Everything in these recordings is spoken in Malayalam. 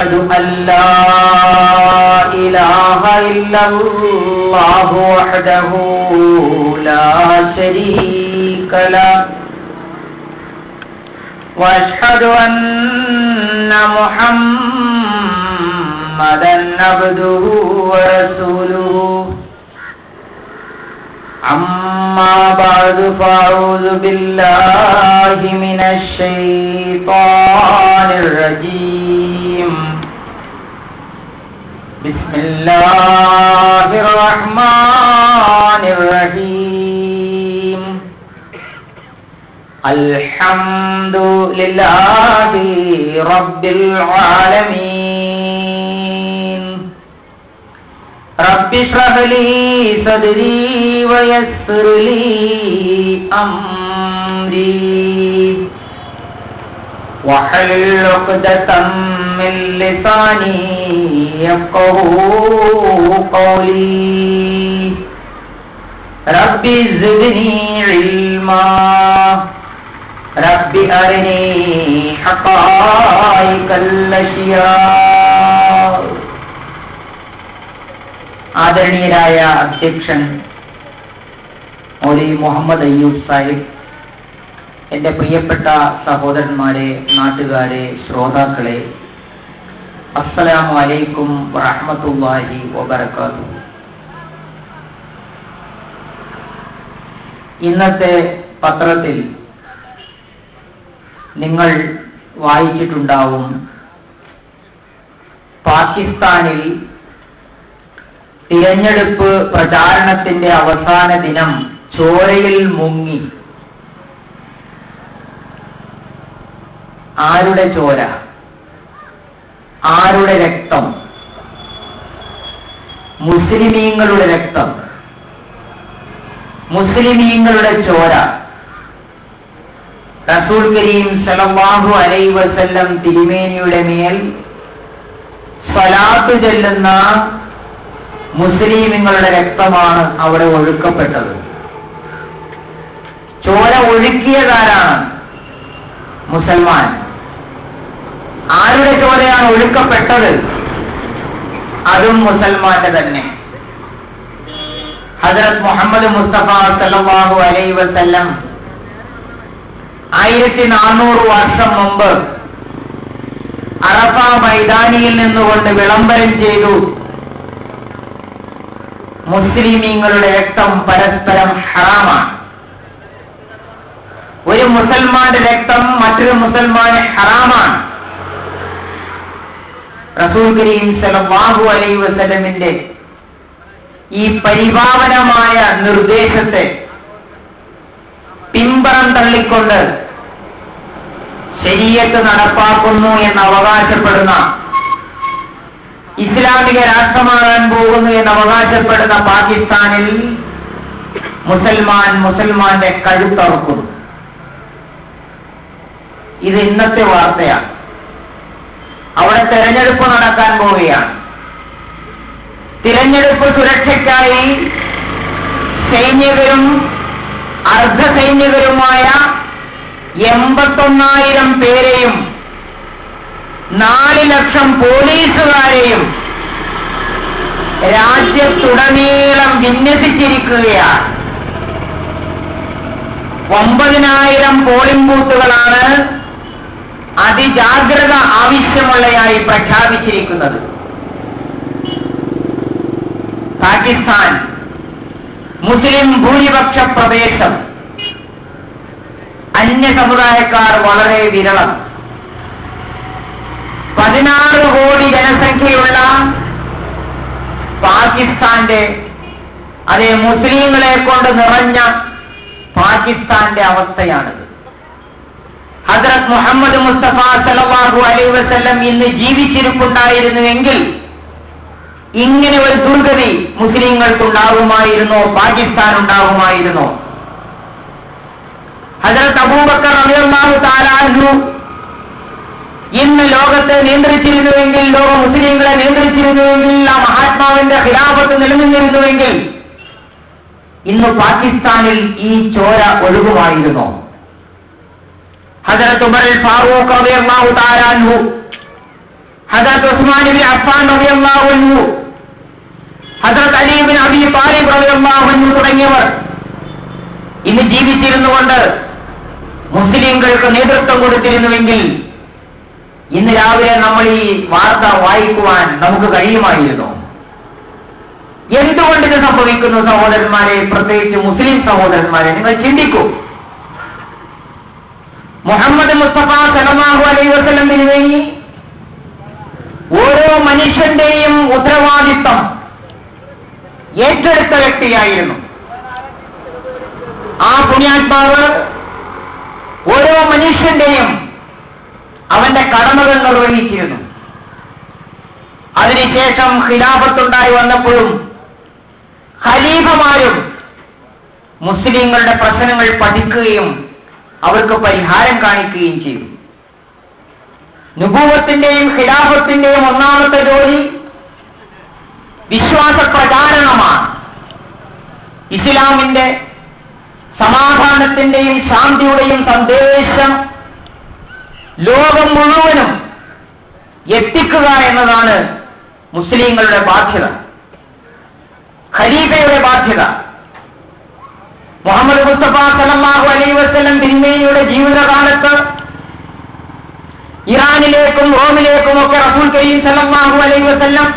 أشهد أن لا إله إلا الله وحده لا شريك له وأشهد أن محمدا عبده ورسوله أما بعد فأعوذ بالله من الشيطان الرجيم بسم الله الرحمن الرحيم الحمد لله رب العالمين رب اشرح لي صدري ويسر لي أمري واحلل عقدة من لساني يفقهوا قولي رب زدني علما رب أرني حقائق الأشياء. ആദരണീയരായ അധ്യക്ഷൻ മൗലവി മുഹമ്മദ് അയ്യൂബ് സാഹിബ്, എൻ്റെ പ്രിയപ്പെട്ട സഹോദരന്മാരെ, നാട്ടുകാരെ, ശ്രോതാക്കളെ, അസ്സലാമു അലൈക്കും വറഹ്മത്തുള്ളാഹി വബറകാതുഹു. ഇന്നത്തെ പത്രത്തിൽ നിങ്ങൾ വായിച്ചിട്ടുണ്ടാവും, പാകിസ്ഥാനിൽ തിരഞ്ഞെടുപ്പ് പ്രചാരണത്തിന്റെ അവസാന ദിനം ചോരയിൽ മുങ്ങി. ആരുടെ ചോര? ആരുടെ രക്തം? മുസ്ലിമീങ്ങളുടെ രക്തം, മുസ്ലിമീങ്ങളുടെ ചോര. റസൂൽ കരീം സല്ലല്ലാഹു അലൈഹി വസല്ലം തിരുമേനിയുടെ മേൽ സ്വലാത്ത് ചൊല്ലുന്ന മുസ്ലിമീങ്ങളുടെ രക്തമാണ് അവിടെ ഒഴുക്കപ്പെട്ടത്. ചോര ഒഴുക്കിയതാരാണ്? മുസൽമാൻ. ആരുടെ ചോരയാണ് ഒഴുക്കപ്പെട്ടത്? അതും മുസൽമാന്റെ തന്നെ. ഹദ്റത്ത് മുഹമ്മദ് മുസ്തഫ സല്ലല്ലാഹു അലൈഹി വസല്ലം 1400 വർഷം മുമ്പ് അറഫ മൈതാനിയിൽ നിന്നുകൊണ്ട് വിളംബരം ചെയ്തു, മുസ്ലിമീങ്ങളുടെ രക്തം പരസ്പരം ഹറാമാണ്. ഒരു മുസൽമാന്റെ രക്തം മറ്റൊരു മുസൽമാന് ഹറാമാണ്. റസൂൽ കരീം സല്ലല്ലാഹു അലൈഹി വസല്ലമിന്റെ ഈ പരിപാവനമായ നിർദ്ദേശത്തെ പിമ്പറം തള്ളിക്കൊണ്ട് ശരീഅത്ത് നടപ്പാക്കുന്നു എന്ന് അവകാശപ്പെടുന്ന, ഇസ്ലാമിക രാഷ്ട്രമാകാൻ പോകുന്നു എന്ന് അവകാശപ്പെടുന്ന പാകിസ്ഥാനിൽ മുസൽമാന്റെ കഴുത്തറുക്കുന്നു. ഇത് ഇന്നത്തെ വാർത്തയാണ്. അവിടെ തെരഞ്ഞെടുപ്പ് നടക്കാൻ പോവുകയാണ്. തിരഞ്ഞെടുപ്പ് സുരക്ഷയ്ക്കായി സൈനികരും അർദ്ധസൈനികരുമായ 81,000 പേരെയും 4 ലക്ഷം പോലീസുകാരെയും രാജ്യത്തുടനീളം വിന്യസിച്ചിരിക്കുകയാണ്. 9,000 പോളിംഗ് ബൂത്തുകളാണ് അതിജാഗ്രത ആവശ്യമുള്ളതായി പ്രഖ്യാപിച്ചിരിക്കുന്നത്. പാകിസ്ഥാൻ മുസ്ലിം ഭൂരിപക്ഷ പ്രദേശം, അന്യ സമുദായക്കാർ വളരെ വിരളം. 16 കോടി ജനസംഖ്യയുള്ള പാകിസ്ഥാന്റെ, അതേ മുസ്ലിങ്ങളെ കൊണ്ട് നിറഞ്ഞ പാകിസ്ഥാന്റെ അവസ്ഥയാണിത്. ഹദ്റത്ത് മുഹമ്മദ് മുസ്തഫ സല്ലല്ലാഹു അലൈഹി വസല്ലം ഇന്ന് ജീവിച്ചിരിപ്പുണ്ടായിരുന്നുവെങ്കിൽ ഇങ്ങനെ ഒരു ദുർഗതി മുസ്ലിങ്ങൾക്കുണ്ടാകുമായിരുന്നോ? പാകിസ്ഥാൻ ഉണ്ടാകുമായിരുന്നോ? ഹദ്റത്ത് അബൂബക്കർ റളിയല്ലാഹു തആല അൻഹു ഇന്ന് ലോകത്തെ നിയന്ത്രിച്ചിരുന്നുവെങ്കിൽ, ലോക മുസ്ലിങ്ങളെ നിയന്ത്രിച്ചിരുന്നുവെങ്കിൽ, ആ മഹാത്മാവിന്റെ ഖിലാഫത്ത് നിലനിന്നിരുന്നുവെങ്കിൽ ഇന്ന് പാകിസ്ഥാനിൽ ഈ ചോര ഒഴുകുമായിരുന്നോ? ഹദ്റത്ത് ഉമർ ഫാറൂഖ് റളിയല്ലാഹു തആല അൻഹു ഹദരത്ത് ഉസ്മാൻ ഇബ്നു അഫ്ഫാൻ റളിയല്ലാഹു അൻഹു, ഹദരത്ത് അലി ഇബ്നു അബീ താലിബ് റളിയല്ലാഹു അൻഹു തുടങ്ങിയവർ ഇന്ന് ജീവിച്ചിരുന്നുകൊണ്ട് മുസ്ലിംകൾക്ക് നേതൃത്വം കൊടുത്തിരുന്നുവെങ്കിൽ ഇന്ന് രാവിലെ നമ്മൾ ഈ വാർത്ത വായിക്കുവാൻ നമുക്ക് കഴിയുമായിരുന്നു. എന്തുകൊണ്ട് ഇത് സംഭവിക്കുന്നു സഹോദരന്മാരെ, പ്രത്യേകിച്ച് മുസ്ലിം സഹോദരന്മാരെ? നിങ്ങൾ ചിന്തിക്കൂ. മുഹമ്മദ് മുസ്തഫ സല്ലല്ലാഹു അലൈഹി വസല്ലം തിരുമേനി ഓരോ മനുഷ്യന്റെയും ഉത്തരവാദിത്വം ഏറ്റെടുത്ത വ്യക്തിയായിരുന്നു. ആ പുണ്യാത്മാവ് ഓരോ മനുഷ്യന്റെയും അവന്റെ കടമകൾ നിർവഹിച്ചിരുന്നു. അതിനുശേഷം ഖിലാഫത്തുണ്ടായി വന്നപ്പോഴും ഖലീഫമാരും മുസ്ലിങ്ങളുടെ പ്രശ്നങ്ങൾ പഠിക്കുകയും അവർക്ക് പരിഹാരം കാണിക്കുകയും ചെയ്തു. നുബൂവത്തിന്റെയും ഖിലാഫത്തിന്റെയും ഒന്നാമത്തെ ജോലി വിശ്വാസ പ്രചാരണമാണ്. ഇസ്ലാമിന്റെ സമാധാനത്തിന്റെയും ശാന്തിയുടെയും സന്ദേശം ലോകം മുഴുവനും എത്തിക്കുക എന്നതാണ് മുസ്ലിങ്ങളുടെ ബാധ്യത, ഖലീഫയുടെ ബാധ്യത. മുഹമ്മദ് മുസ്തഫ സല്ലല്ലാഹു അലൈഹി വസല്ലം തിരുമേനിയുടെ ജീവിതകാലത്ത് ഇറാനിലേക്കും റോമിലേക്കും ഒക്കെ റസൂൽ കരീം സല്ലല്ലാഹു അലൈഹി വസല്ലം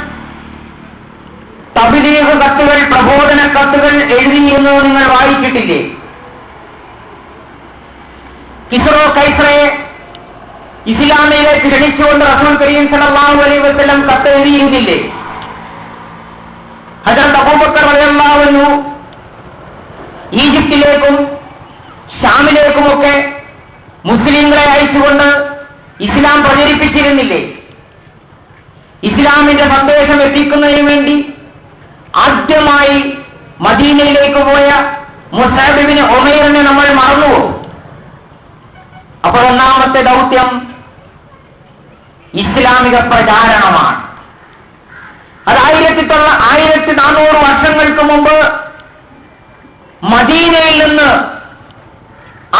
തബ്ലീഗ് കത്തുകൾ, പ്രബോധന കത്തുകൾ എഴുതിയിരുന്നത് നിങ്ങൾ വായിച്ചിട്ടില്ലേ? കിസ്റോ കൈസറയെ ഇസ്ലാമിലേക്ക് ക്ഷണിച്ചുകൊണ്ട് റസൂൽ കരീം സല്ലല്ലാഹു അലൈഹി വസല്ലം കത്ത് എഴുതിയിരുന്നില്ലേ? ഹദരത്ത് അബൂബക്കർ റളിയല്ലാഹു അൻഹു ഈജിപ്തിലേക്കും ഷാമിലേക്കുമൊക്കെ മുസ്ലിങ്ങളെ അയച്ചുകൊണ്ട് ഇസ്ലാം പ്രചരിപ്പിച്ചിരുന്നില്ലേ? ഇസ്ലാമിന്റെ സന്ദേശം എത്തിക്കുന്നതിന് വേണ്ടി ആദ്യമായി മദീനയിലേക്ക് പോയ മുസ്അബ് ഇബ്നു ഉമൈറിനെ നമ്മൾ മറന്നുവോ? അപ്പോൾ ഒന്നാമത്തെ ദൗത്യം ഇസ്ലാമിക പ്രചാരണമാണ്. അത് 1400 വർഷങ്ങൾക്ക് മുമ്പ് മദീനയിൽ നിന്ന്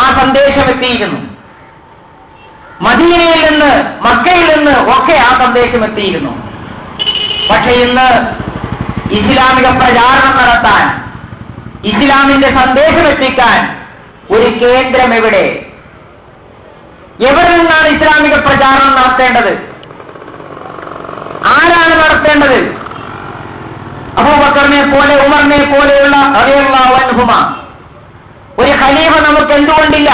ആ സന്ദേശം എത്തിയിരുന്നു. മദീനയിൽ നിന്ന്, മക്കയിൽ നിന്ന് ഒക്കെ ആ സന്ദേശം എത്തിയിരുന്നു. പക്ഷെ ഇന്ന് ഇസ്ലാമിക പ്രചാരണം നടത്താൻ, ഇസ്ലാമിന്റെ സന്ദേശം എത്തിക്കാൻ ഒരു കേന്ദ്രം എവിടെ? എവിടെ നിന്നാണ് ഇസ്ലാമിക പ്രചാരണം നടത്തേണ്ടത്? ആരാണ് നടത്തേണ്ടത്? അബൂബക്കറിനെ പോലെ, ഉമറിനെ പോലെയുള്ള റളിയല്ലാഹു അൻഹുമ ഒരു ഖലീഫ നമുക്ക് എന്തുകൊണ്ടില്ല?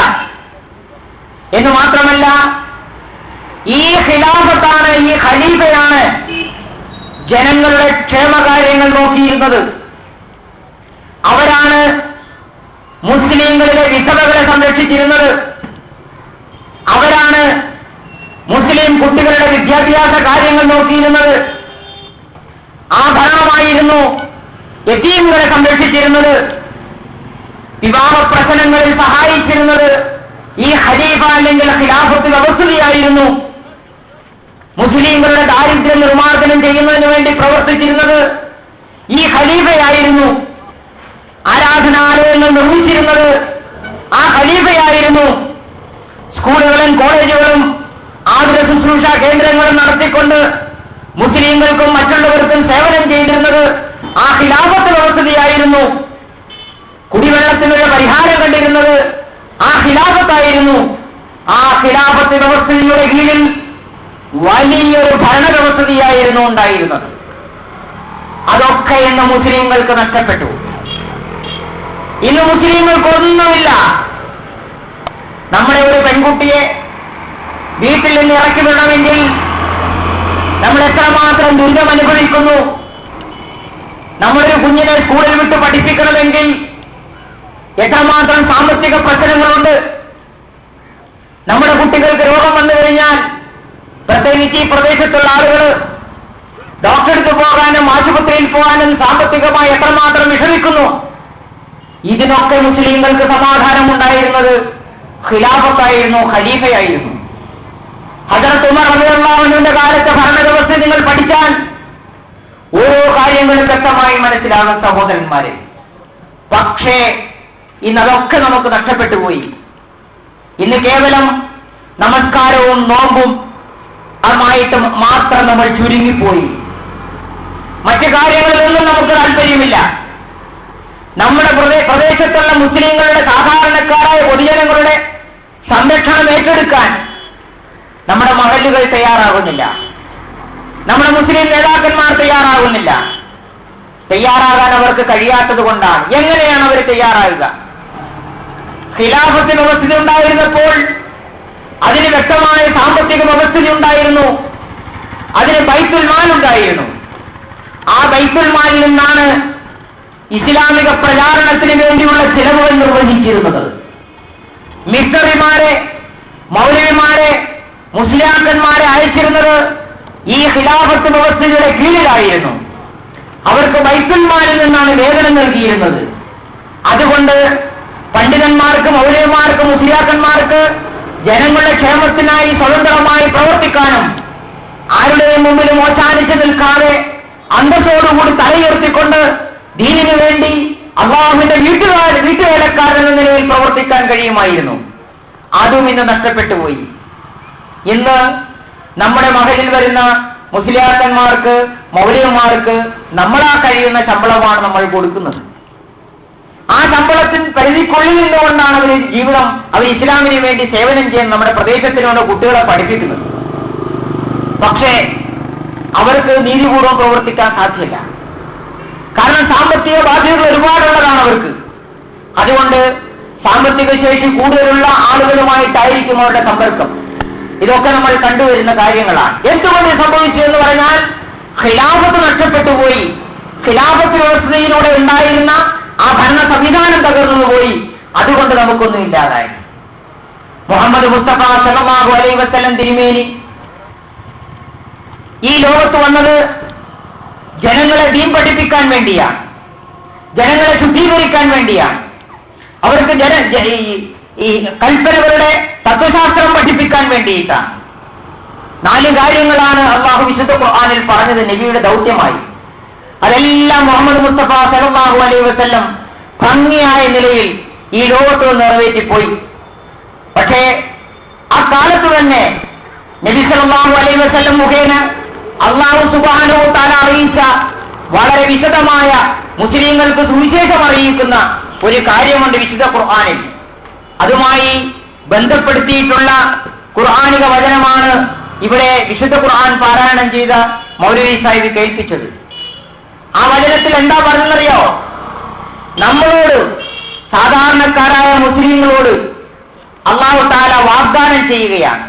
എന്ന് മാത്രമല്ല, ഈ ഖിലാഫത്താണ്, ഈ ഖലീഫയാണ് ജനങ്ങളുടെ ക്ഷേമകാര്യങ്ങൾ നോക്കിയിരുന്നത്. അവരാണ് മുസ്ലിങ്ങളുടെ വിധവകളെ സംരക്ഷിച്ചിരുന്നത്. അവരാണ് മുസ്ലിം കുട്ടികളുടെ വിദ്യാഭ്യാസ കാര്യങ്ങൾ നോക്കിയിരുന്നത്. ആ ഭരണമായിരുന്നു യതീമുകളെ സംരക്ഷിച്ചിരുന്നത്. വിവാഹ പ്രശ്നങ്ങളിൽ സഹായിച്ചിരുന്നത് ഈ ഖലീഫ അല്ലെങ്കിൽ ഖിലാഫത്ത് വ്യവസ്ഥയായിരുന്നു. മുസ്ലിങ്ങളുടെ ദാരിദ്ര്യം നിർമ്മാർജ്ജനം ചെയ്യുന്നതിന് വേണ്ടി പ്രവർത്തിച്ചിരുന്നത് ഈ ഖലീഫയായിരുന്നു. ആരാധനാലയങ്ങൾ നിർമ്മിച്ചിരുന്നത് ആ ഖലീഫയായിരുന്നു. സ്കൂളുകളും കോളേജുകളും ആതുര ശുശ്രൂഷ കേന്ദ്രങ്ങളും നടത്തിക്കൊണ്ട് മുസ്ലിങ്ങൾക്കും മറ്റുള്ളവർക്കും സേവനം ചെയ്തിരുന്നത് ആ ഖിലാഫത്ത് വ്യവസ്ഥയായിരുന്നു. കുടിവെള്ളത്തിനുള്ള പരിഹാരം കണ്ടിരുന്നത് ആ ഖിലാഫത്തായിരുന്നു. ആ ഖിലാഫത്ത് വ്യവസ്ഥയുടെ കീഴിൽ വലിയൊരു ഭരണവ്യവസ്ഥയായിരുന്നു ഉണ്ടായിരുന്നത്. അതൊക്കെ ഇന്ന് മുസ്ലിങ്ങൾക്ക് നഷ്ടപ്പെട്ടു. ഇന്ന് മുസ്ലിങ്ങൾക്കൊന്നുമില്ല. നമ്മുടെ ഒരു പെൺകുട്ടിയെ വീട്ടിൽ നിന്ന് ഇറക്കി വിടണമെങ്കിൽ നമ്മൾ എത്രമാത്രം ദുരിതം അനുഭവിക്കുന്നു. നമ്മളൊരു കുഞ്ഞിനെ സ്കൂളിൽ വിട്ട് പഠിപ്പിക്കണമെങ്കിൽ എത്രമാത്രം സാമ്പത്തിക പ്രശ്നങ്ങളുണ്ട്. നമ്മുടെ കുട്ടികൾക്ക് രോഗം വന്നു കഴിഞ്ഞാൽ, പ്രത്യേകിച്ച് ഈ പ്രദേശത്തുള്ള ആളുകൾ ഡോക്ടർക്ക് പോകാനും ആശുപത്രിയിൽ പോകാനും സാമ്പത്തികമായി എത്രമാത്രം വിഷമിക്കുന്നു. ഇതിനൊക്കെ മുസ്ലിങ്ങൾക്ക് സമാധാനമുണ്ടായിരുന്നത് ഖിലാഫത്തായിരുന്നു, ഖലീഫയായിരുന്നു. ഹദരത്ത് ഉമർ റളിയല്ലാഹു അൻഹുവിന്റെ കാലത്തെ ഭരണവ്യവസ്ഥ നിങ്ങൾ പഠിച്ചാൽ ഓരോ കാര്യങ്ങളും വ്യക്തമായി മനസ്സിലാകും സഹോദരന്മാരെ. പക്ഷേ ഇന്നതൊക്കെ നമുക്ക് നഷ്ടപ്പെട്ടു പോയി. ഇന്ന് കേവലം നമസ്കാരവും നോമ്പും അതുമായിട്ട് മാത്രം നമ്മൾ ചുരുങ്ങിപ്പോയി. മറ്റു കാര്യങ്ങളിലൊന്നും നമുക്ക് താല്പര്യമില്ല. നമ്മുടെ പ്രദേശത്തുള്ള മുസ്ലിങ്ങളുടെ സാധാരണക്കാരായ പൊതുജനങ്ങളുടെ സംരക്ഷണം ഏറ്റെടുക്കാൻ നമ്മുടെ മഹല്ലുകൾ തയ്യാറാകുന്നില്ല. നമ്മുടെ മുസ്ലിം നേതാക്കന്മാർ തയ്യാറാകുന്നില്ല. തയ്യാറാകാൻ അവർക്ക് കഴിയാത്തത് കൊണ്ടാണ്. എങ്ങനെയാണ് അവർ തയ്യാറാകുക? ഖിലാഫത്ത് വ്യവസ്ഥ ഉണ്ടായിരുന്നപ്പോൾ അതിന് വ്യക്തമായ സാമ്പത്തിക വ്യവസ്ഥ ഉണ്ടായിരുന്നു. അതിന് ബൈത്തുൽ മാൽ ഉണ്ടായിരുന്നു. ആ ബൈത്തുൽ മാലിൽ നിന്നാണ് ഇസ്ലാമിക പ്രചാരണത്തിന് വേണ്ടിയുള്ള ചിലവുകൾ നിർവഹിച്ചിരുന്നത്. മിഷണറിമാരെ, മൗലവിമാരെ, മുസ്ലിയാക്കന്മാരെ അയച്ചിരുന്നത് ഈ ഖിലാഫത്ത് വ്യവസ്ഥയുടെ കീഴിലായിരുന്നു. അവർക്ക് ബൈത്തുൽ മാലിൽ നിന്നാണ് വേതനം നൽകിയിരുന്നത്. അതുകൊണ്ട് പണ്ഡിതന്മാർക്ക്, മൗലവിമാർക്ക്, മുസ്ലിയാക്കന്മാർക്ക് ജനങ്ങളുടെ ക്ഷേമത്തിനായി സ്വതന്ത്രമായി പ്രവർത്തിക്കാനും ആരുടെയും മുമ്പിൽ മോശാനിച്ചു നിൽക്കാതെ അന്തസ്സോടുകൂടി തലയുയർത്തിക്കൊണ്ട് ദീനിനു വേണ്ടി അള്ളാഹുവിന്റെ വീട്ടുവേലക്കാരെന്ന നിലയിൽ പ്രവർത്തിക്കാൻ കഴിയുമായിരുന്നു. അതും ഇന്ന് നഷ്ടപ്പെട്ടുപോയി. ഇന്ന് നമ്മുടെ മഹലിൽ വരുന്ന മുസ്ലിയാക്കന്മാർക്ക്, മൗലവിമാർക്ക് നമ്മളാ കഴിയുന്ന ശമ്പളമാണ് നമ്മൾ കൊടുക്കുന്നത്. ആ ശമ്പളത്തിൽ പരിധിക്കുള്ളിൽ നിന്നുകൊണ്ടാണ് അവർ ഇസ്ലാമിന് വേണ്ടി സേവനം ചെയ്യാൻ നമ്മുടെ പ്രദേശത്തിനുള്ള കുട്ടികളെ പഠിപ്പിക്കുന്നത്. പക്ഷേ അവർക്ക് നീതിപൂർവ്വം പ്രവർത്തിക്കാൻ സാധ്യമല്ല. കാരണം സാമ്പത്തിക ബാധ്യതകൾ ഒരുപാടുള്ളതാണ് അവർക്ക്. അതുകൊണ്ട് സാമ്പത്തിക ശേഷി കൂടുതലുള്ള ആളുകളുമായിട്ടായിരിക്കും അവരുടെ സമ്പർക്കം. ഇതൊക്കെ നമ്മൾ കണ്ടുവരുന്ന കാര്യങ്ങളാണ്. എന്തുകൊണ്ട് സംഭവിച്ചു എന്ന് പറഞ്ഞാൽ ഖിലാഫത്ത് നഷ്ടപ്പെട്ടുപോയി. ഖിലാഫത്ത് വ്യവസ്ഥയിലൂടെ ഉണ്ടായിരുന്ന ആ ഭരണ സംവിധാനം തകർന്നുപോയി. അതുകൊണ്ട് നമുക്കൊന്നും ഇല്ലാതായി. മുഹമ്മദ് മുസ്തഫ സല്ലല്ലാഹു അലൈഹി വസല്ലം തിരുമേനി ഈ ലോകത്ത് വന്നത് ജനങ്ങളെ ദീൻ പഠിപ്പിക്കാൻ വേണ്ടിയാണ്, ജനങ്ങളെ ശുദ്ധീകരിക്കാൻ വേണ്ടിയാണ്. അവർക്ക് ഈ കൽപ്പനകളുടെ തത്വശാസ്ത്രം പഠിപ്പിക്കാൻ വേണ്ടിയിട്ടാണ്. 4 കാര്യങ്ങളാണ് അള്ളാഹു വിശുദ്ധ ഖുർആനിൽ പറഞ്ഞത് നബിയുടെ ദൗത്യമായി. അതെല്ലാം മുഹമ്മദ് മുസ്തഫ സല്ലല്ലാഹു അലൈഹി വസല്ലം ഭംഗിയായ നിലയിൽ ഈ ലോകത്ത് നിറവേറ്റിപ്പോയി. പക്ഷേ ആ കാലത്ത് തന്നെ നബി സല്ലല്ലാഹു അലൈഹി വസല്ലം മുഖേന അല്ലാഹു സുബ്ഹാനഹു വ തആല അറിയിച്ച വളരെ വിശദമായ മുസ്ലിങ്ങൾക്ക് സുവിശേഷം അറിയിക്കുന്ന ഒരു കാര്യമുണ്ട് വിശുദ്ധ ഖുർആനിൽ. അതുമായി ബന്ധപ്പെടുത്തിയിട്ടുള്ള ഖുർആനിക വചനമാണ് ഇവിടെ വിശുദ്ധ ഖുർആൻ പാരായണം ചെയ്ത മൗലവി സാഹിബ് കേൾപ്പിച്ചത്. ആ വചനത്തിൽ എന്താ പറഞ്ഞറിയോ? നമ്മളോട്, സാധാരണക്കാരായ മുസ്ലിങ്ങളോട് അല്ലാഹു തആല വാഗ്ദാനം ചെയ്യുകയാണ്.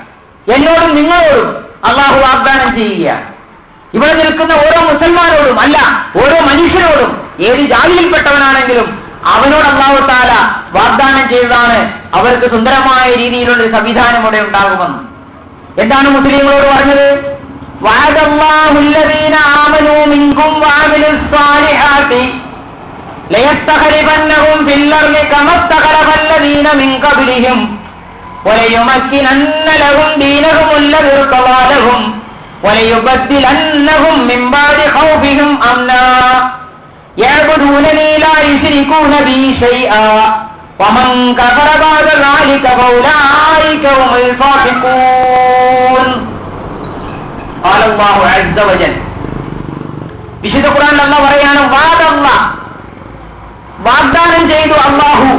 എന്നോടും നിങ്ങളോടും അല്ലാഹു വാഗ്ദാനം ചെയ്യുകയാണ്. ഇവിടെ നിൽക്കുന്ന ഓരോ മുസൽമാനോടും അല്ല, ഓരോ മനുഷ്യരോടും, ഏത് ജാതിയിൽപ്പെട്ടവനാണെങ്കിലും അവനോട് അല്ലാഹു തആല വാഗ്ദാനം ചെയ്തതാണ് അവർക്ക് സുന്ദരമായ രീതിയിലുള്ള ഒരു സംവിധാനം ഇവിടെ ഉണ്ടാകുമെന്ന്. എന്താണ് മുസ്ലിങ്ങളോട് പറഞ്ഞത്? വഅദല്ലാഹുല്ലദീന ആമനൂ മിൻകും വഅമിലുസ് സാലിഹാത്തി ലയസ്തഖലിഫന്നഹും ഫിൽ അർളി കമസ്തഖലഫല്ലദീന മിൻ ഖബ്ലിഹിം വലയുമക്കിനന്ന ലഹും ദീനഹും അല്ലദീ ഇർതദാ ലഹും വലയുബദ്ദിലന്നഹും മിൻ ബഅദി ഖൗഫിഹിം അംനാ യഅബുദൂനനി ലാ യുശ്രികൂന ബി ശൈആ വമൻ കഫറ ബഅദ ദാലിക ഫൗലൈക ഹുമുൽ ഫാസിഖൂൻ. ഖാല അല്ലാഹു അസ്സ വജൽ. വിശുദ്ധ ഖുർആനിൽ അല്ലാഹു പറയാണ്, വാഗ്ദാനം ചെയ്തു അല്ലാഹു.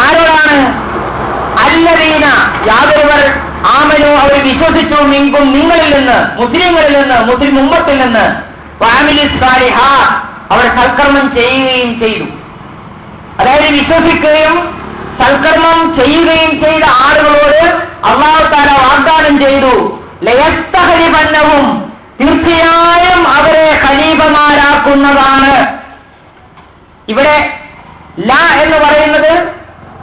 ആരോടാണ്? അല്ലദീന, യാതൊരുവർ ആമനു, അവർ വിശ്വസിച്ചു, മിൻകും, നിങ്ങളിൽ നിന്ന്, മുസ്ലിങ്ങളിൽ നിന്ന്, മുസ്ലിം ഉമ്മത്തിൽ നിന്ന്, വഅമിലുസ് സാലിഹാത്ത്, അവർ സൽക്കർമ്മം ചെയ്യുകയും ചെയ്തു. അതായത് വിശ്വസിക്കുകയും സൽക്കർമ്മം ചെയ്യുകയും ചെയ്ത ആളുകളോട് അല്ലാഹു തആല വാഗ്ദാനം ചെയ്തു, ലയസ്തഖലിഫന്നഹും, തീർച്ചയായും അവരെ ഖലീഫമാരാക്കുന്നതാണ്. ഇവിടെ ലാ എന്ന് പറയുന്നത്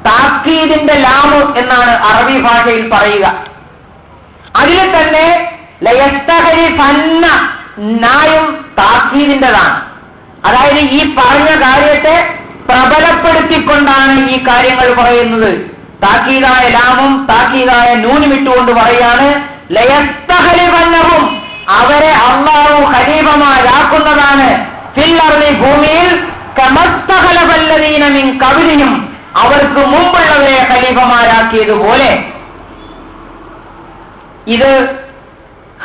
താക്കീദിന്റെ ലാമു എന്നാണ് അറബി ഭാഷയിൽ പറയുക. അതിൽ തന്നെ ലയസ്തഖലിഫന്ന നായും താക്കീദിന്റെതാണ്. അതായത് ഈ പറഞ്ഞ കാര്യത്തെ പ്രബലപ്പെടുത്തിക്കൊണ്ടാണ് ഈ കാര്യങ്ങൾ പറയുന്നത്. താക്കീതായ ലാമും താക്കീതായ നൂനും ഇട്ടുകൊണ്ട് പറയാണ്, ലയസ്തഖലിഫന്നഹും, അവരെ അല്ലാഹു ഖലീഫമാരാക്കുന്നതാണ്. ഫിൽ അർളി, ഭൂമിയിൽ, കമസ്തഖലഫല്ലദീന മിൻ ഖബ്ലിഹിം, അവർക്ക് മുമ്പുള്ളവരെ ഖലീഫമാരാക്കിയതുപോലെ. ഇത്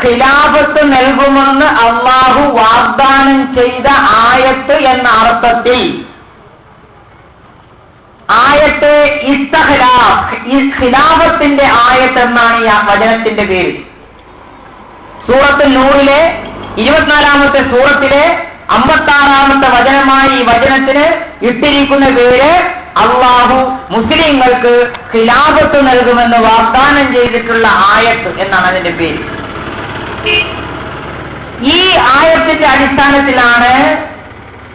ഖിലാഫത്ത് നൽകുമെന്ന് അള്ളാഹു വാഗ്ദാനം ചെയ്ത ആയത്ത് എന്ന അർത്ഥത്തിൽ ആയത്ത് ഖിലാഫത്തിന്റെ ആയത്ത് എന്നാണ് ഈ വചനത്തിന്റെ പേര്. സൂറത്ത് നൂറിലെ 24-ാമത്തെ സൂറത്തിലെ 56-ാമത്തെ വചനമായി ഈ വചനത്തിന് ഇട്ടിരിക്കുന്ന പേര് അള്ളാഹു മുസ്ലിങ്ങൾക്ക് ഖിലാഫത്ത് നൽകുമെന്ന് വാഗ്ദാനം ചെയ്തിട്ടുള്ള ആയത്ത് എന്നാണ് അതിന്റെ പേര്. ഈ ആയത്തിന്റെ അടിസ്ഥാനത്തിലാണ്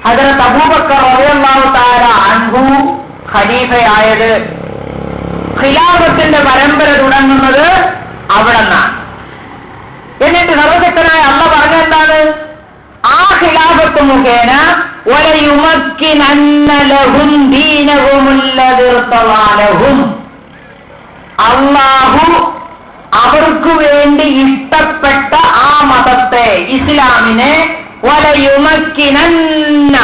ഹദ്റത്ത് അബൂബക്കർ റളിയല്ലാഹു തആല അൻഹു ഖലീഫയായത്. ഖിലാഫത്തിന്റെ പരമ്പര തുടങ്ങുന്നത് അവിടെ നിന്നാണ്. എന്നിട്ട് സർവശക്തനായ അല്ലാഹു പറഞ്ഞെന്താണ്? ആ ഖിലാഫത്ത് മുഖേന വലയുമക്കിനന്ന ലഹും ദീനഹുമുല്ലദീ ഇർതദാലഹും, അല്ലാഹു അവർക്ക് വേണ്ടി ഇഷ്ടപ്പെട്ട ആ മതത്തെ, ഇസ്ലാമിനെ, വലയുമക്കിനന്ന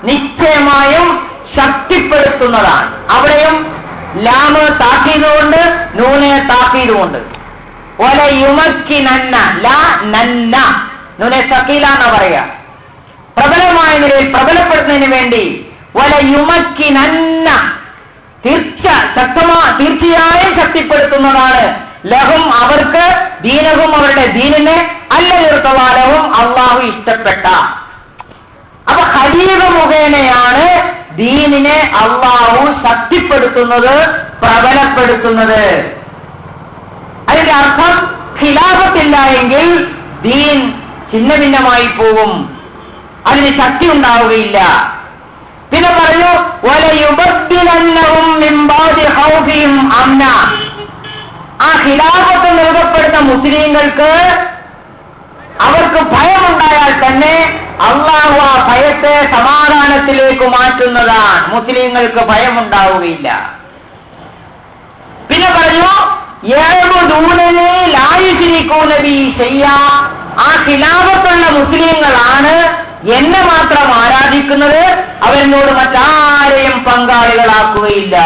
നിശ്ചയമായും ശക്തിപ്പെടുത്തുന്നതാണ്. അവിടെയും ലാമ് താക്കീതുകൊണ്ട്, നൂനെ താക്കീതുകൊണ്ട്. വലയുമക്കിനന്ന, ലാ നന്ന, നൂനെ സക്കീല എന്ന് പറയാ. പ്രബലമായ നിലയിൽ പ്രബലപ്പെടുത്തുന്നതിന് വേണ്ടി വലയുമക്കിനന്ന, തീർച്ചയായും ശക്തിപ്പെടുത്തുന്നതാണ്. ലഹും അവർക്ക്, ദീനഹും അവരുടെ ദീനിനെ, അല്ലീർത്തവാലവും അള്ളാഹു ഇഷ്ടപ്പെട്ട. അപ്പൊ ഖലീഫ മുഖേനയാണ് ദീനിനെ അള്ളാഹു ശക്തിപ്പെടുത്തുന്നത്, പ്രബലപ്പെടുത്തുന്നത്. അതിന്റെ അർത്ഥം ഖിലാഫത്തില്ല എങ്കിൽ ദീൻ ഛിന്ന ഭിന്നമായി പോകും, അതിന് ശക്തി ഉണ്ടാവുകയില്ല. പിന്നെ പറഞ്ഞു വലയുബദ്ദിലന്നഹും മിൻ ബഅദി ഖൗഫിഹിം അംന, ആ ഖിലാഫത്ത് നൽകപ്പെടുന്ന മുസ്ലിങ്ങൾക്ക് അവർക്ക് ഭയമുണ്ടായാൽ തന്നെ അള്ളാഹു ആ ഭയത്തെ സമാധാനത്തിലേക്ക് മാറ്റുന്നതാണ്. മുസ്ലിങ്ങൾക്ക് ഭയമുണ്ടാവുകയില്ല. പിന്നെ പറഞ്ഞു യഅ്ബുദൂനനി ലാ യുശ്രികൂന ബി ശൈഅ, ആ ഖിലാഫത്തുള്ള മുസ്ലിങ്ങളാണ് എന്നെ മാത്രം ആരാധിക്കുന്നത്, അവരെന്നോട് മറ്റാരെയും പങ്കാളികളാക്കുകയില്ല.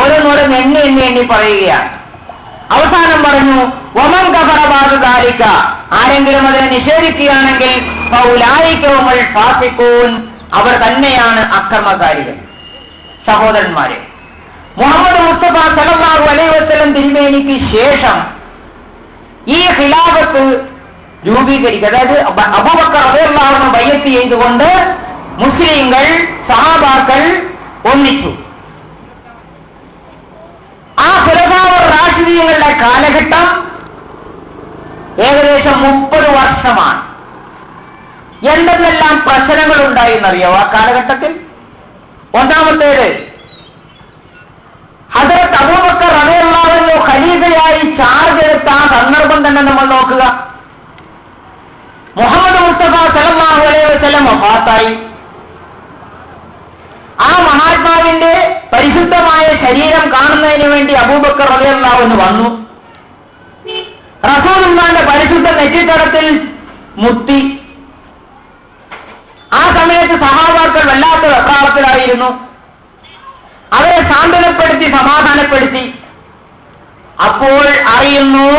ഓരോന്നോടും എണ്ണി പറയുകയാണ്. അവസാനം പറഞ്ഞു വമൻ കഫറ ബഅദ ദാലിക, ആരെങ്കിലും അതിനെ നിഷേധിക്കുകയാണെങ്കിൽ ഫൗലായിക ഹുമുൽ ഫാസിഖൂൻ, അവർ തന്നെയാണ് അക്രമകാരികൾ. സഹോദരന്മാരെ, മുഹമ്മദ് മുസ്തഫ സല്ലല്ലാഹു അലൈഹി വസല്ലം തിരുമേനിക്ക് ശേഷം ഈ ഖിലാഫത്ത് രൂപീകരിക്കുക, അതായത് അബൂബക്കർ റളിയല്ലാഹു അൻഹു ബൈഅത്ത് ചെയ്തുകൊണ്ട് മുസ്ലിങ്ങൾ, സഹാബാക്കൾ ഒന്നിച്ചു. ആ ഖുലഫാഉർ റാഷിദീങ്ങളുടെ കാലഘട്ടം ഏകദേശം 30 വർഷമാണ്. എന്തെല്ലാം പ്രശ്നങ്ങൾ ഉണ്ടായെന്നറിയാവോ ആ കാലഘട്ടത്തിൽ? ഒന്നാമത്തേത്, ഹദ്റത്ത് അബൂബക്കർ റളിയല്ലാഹു അൻഹു ഖലീഫയായി ചാർജ് എടുത്ത ആ സന്ദർഭം തന്നെ നമ്മൾ നോക്കുക. മുഹമ്മദ് മുസ്തഫ സല്ലല്ലാഹു അലൈഹി വസല്ലം വഫാത്തായി. ആ മഹാത്മാവിന്റെ പരിശുദ്ധമായ ശരീരം കാണുന്നതിന് വേണ്ടി അബൂബക്കർ റളിയല്ലാഹു അൻഹു വന്നു. റസൂലുള്ളാഹിന്റെ പരിശുദ്ധ നെറ്റിത്തടത്തിൽ മുത്തി. ആ സമയത്ത് സഹാബാക്കൾ വല്ലാത്ത വെപ്രാളത്തിലായിരുന്നു. അവരെ സാന്ത്വനപ്പെടുത്തി, സമാധാനപ്പെടുത്തി. അപ്പോൾ അറിയുന്നു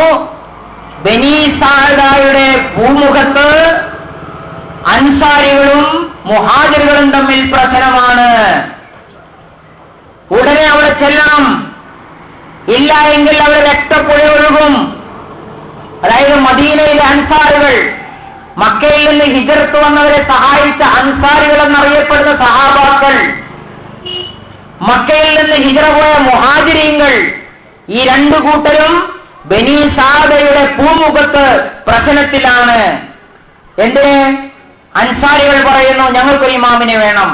ബനീ സാഅദയുടെ ഭൂമുഖത്ത് അൻസാരികളും മുഹാജിറുകളും തമ്മിൽ പ്രശ്നമാണ്. ഉടനെ അവിടെ ചെല്ലണം, ഇല്ല എങ്കിൽ അവിടെ രക്തപ്പുഴ ഒഴുകും. അതായത് മദീനയിലെ അൻസാറുകൾ, മക്കയിൽ നിന്ന് ഹിജ്റത്ത് വന്നവരെ സഹായിച്ച അൻസാരികൾ എന്നറിയപ്പെടുന്ന സഹാബാക്കൾ, മക്കയിൽ നിന്ന് ഹിജ്റ പോയ മുഹാജിരീങ്ങൾ, ഈ രണ്ടു കൂട്ടരും ബനീ സാഅദയുടെ ഭൂമുഖത്ത് പ്രശ്നത്തിലാണ്. എന്തിന്? അൻസാരികൾ പറയുന്നു ഞങ്ങൾക്കൊരു ഇമാമിനെ വേണം,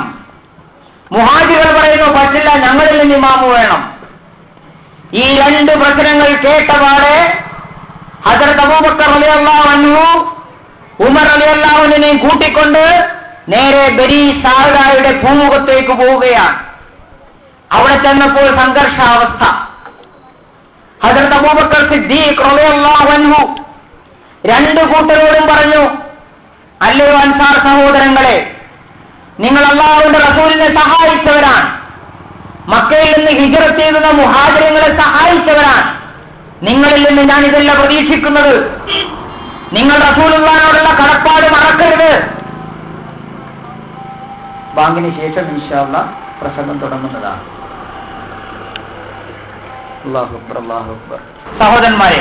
മുഹാജിറുകൾ പറയുന്നു പറ്റില്ല, ഞങ്ങളിൽ നിന്ന് ഇമാമ് വേണം. ഈ രണ്ട് പ്രശ്നങ്ങൾ കേട്ടപാടെ ഹദ്റത്ത് അബൂബക്കർ റളിയല്ലാഹു അൻഹു ഉമർ റളിയല്ലാഹു അൻഹുവിനെ കൂട്ടിക്കൊണ്ട് നേരെ ബനീ സാഅദയുടെ ഭൂമുഖത്തേക്ക് പോവുകയാണ്. അവിടെ ചെന്നപ്പോൾ സംഘർഷാവസ്ഥ. ഹദ്റത്ത് അബൂബക്കർ സിദ്ദീഖ് റളിയല്ലാഹു അൻഹു രണ്ടു കൂട്ടരോടും പറഞ്ഞു, അല്ലയോ അൻസാർ സഹോദരങ്ങളെ, നിങ്ങൾ അല്ലാഹുവിന്റെ റസൂലിനെ സഹായിച്ചവരാണ്, മക്കയിൽ നിന്ന് ഹിജ്റത്ത് ചെയ്തുന്ന മുഹാജിറുകളെ സഹായിച്ചവരാണ്. നിങ്ങളിൽ നിന്ന് ഞാൻ ഇതല്ല പ്രതീക്ഷിക്കുന്നത്. നിങ്ങൾ റസൂലുള്ളാഹിയോടുള്ള കടപ്പാട് മറക്കരുത്. ബാങ്കിന് ശേഷം ഇൻഷാ അല്ലാഹ് പ്രസംഗം തുടങ്ങുന്നതാണ്. അല്ലാഹു അക്ബർ, അല്ലാഹു അക്ബർ. സഹോദരന്മാരെ,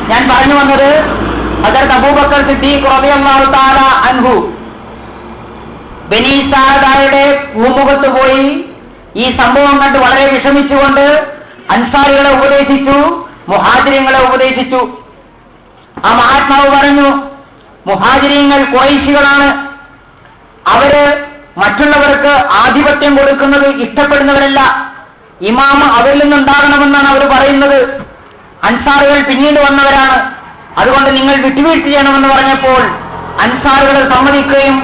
ഞാൻ പറഞ്ഞു വന്നത് ഹദരത്ത് അബൂബക്കർ സിദ്ദീഖ് റളിയല്ലാഹു തആല അൻഹു ബനി സാദയുടെ പൂമുഖത്ത് പോയി ഈ സംഭവം കണ്ട് വളരെ വിഷമിച്ചുകൊണ്ട് അൻസാരികളെ ഉപദേശിച്ചു, മുഹാജിരിങ്ങളെ ഉപദേശിച്ചു. ആ മഹാത്മാവ് പറഞ്ഞു, മുഹാജിരിങ്ങൾ ഖുറൈശികളാണ്, അവര് മറ്റുള്ളവർക്ക് ആധിപത്യം കൊടുക്കുന്നത് ഇഷ്ടപ്പെടുന്നവരല്ല, ഇമാമ അവരിൽ നിന്നുണ്ടാകണമെന്നാണ് അവർ പറയുന്നത്. അൻസാറുകൾ പിന്നീട് വന്നവരാണ്, അതുകൊണ്ട് നിങ്ങൾ വിട്ടുവീഴ്ച ചെയ്യണമെന്ന് പറഞ്ഞപ്പോൾ അൻസാറുകൾ സമ്മതിക്കുകയും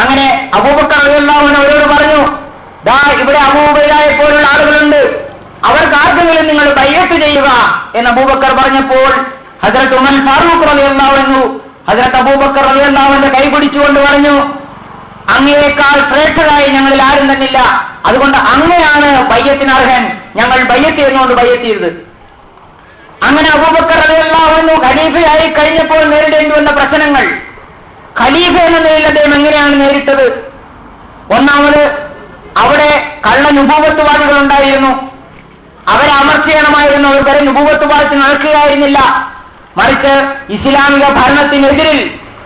അങ്ങനെ അബൂബക്കർ റളിയല്ലാഹു അൻഹു അവരോട് പറഞ്ഞു, ദാ ഇവിടെ അബൂ ഉബൈദയെ പോലുള്ള ആളുകളുണ്ട്, അവർക്ക് ആർക്കെങ്കിലും നിങ്ങൾ ബൈഅത്ത് ചെയ്യുക എന്ന് അബൂബക്കർ പറഞ്ഞപ്പോൾ ഹദ്റത്ത് ഉമർ ഫാറൂഖ് റളിയല്ലാഹു അൻഹു ഹദ്റത്ത് അബൂബക്കർ റളിയല്ലാഹു അൻഹു കൈ പിടിച്ചുകൊണ്ട് പറഞ്ഞു, അങ്ങയേക്കാൾ ശ്രേഷ്ഠരായി ഞങ്ങളിൽ ആരും തന്നില്ല, അതുകൊണ്ട് അങ്ങയാണ് ബൈഅത്തിന് അർഹൻ, ഞങ്ങൾ ബൈഅത്ത് ചെയ്യുന്നതുകൊണ്ട് ബൈഅത്ത് ചെയ്തത്. അങ്ങനെ അബൂബക്കർ റളിയല്ലാഹു അൻഹു ഖലീഫയായി കഴിഞ്ഞപ്പോൾ നേരിടേണ്ടി വന്ന പ്രശ്നങ്ങൾ, ഖലീഫ എന്ന നിലയിൽ അദ്ദേഹം എങ്ങനെയാണ് നേരിട്ടത്? ഒന്നാമത്, അവിടെ കള്ള നുബൂവത്തുവാദികൾ ഉണ്ടായിരുന്നു, അവരെ അമർച്ചയണമായിരുന്നു, അവർ വരെ നുബൂവത്തുവാദി നടക്കുകയായിരുന്നില്ല, മറിച്ച് ഇസ്ലാമിക ഭരണത്തിനെതിരിൽ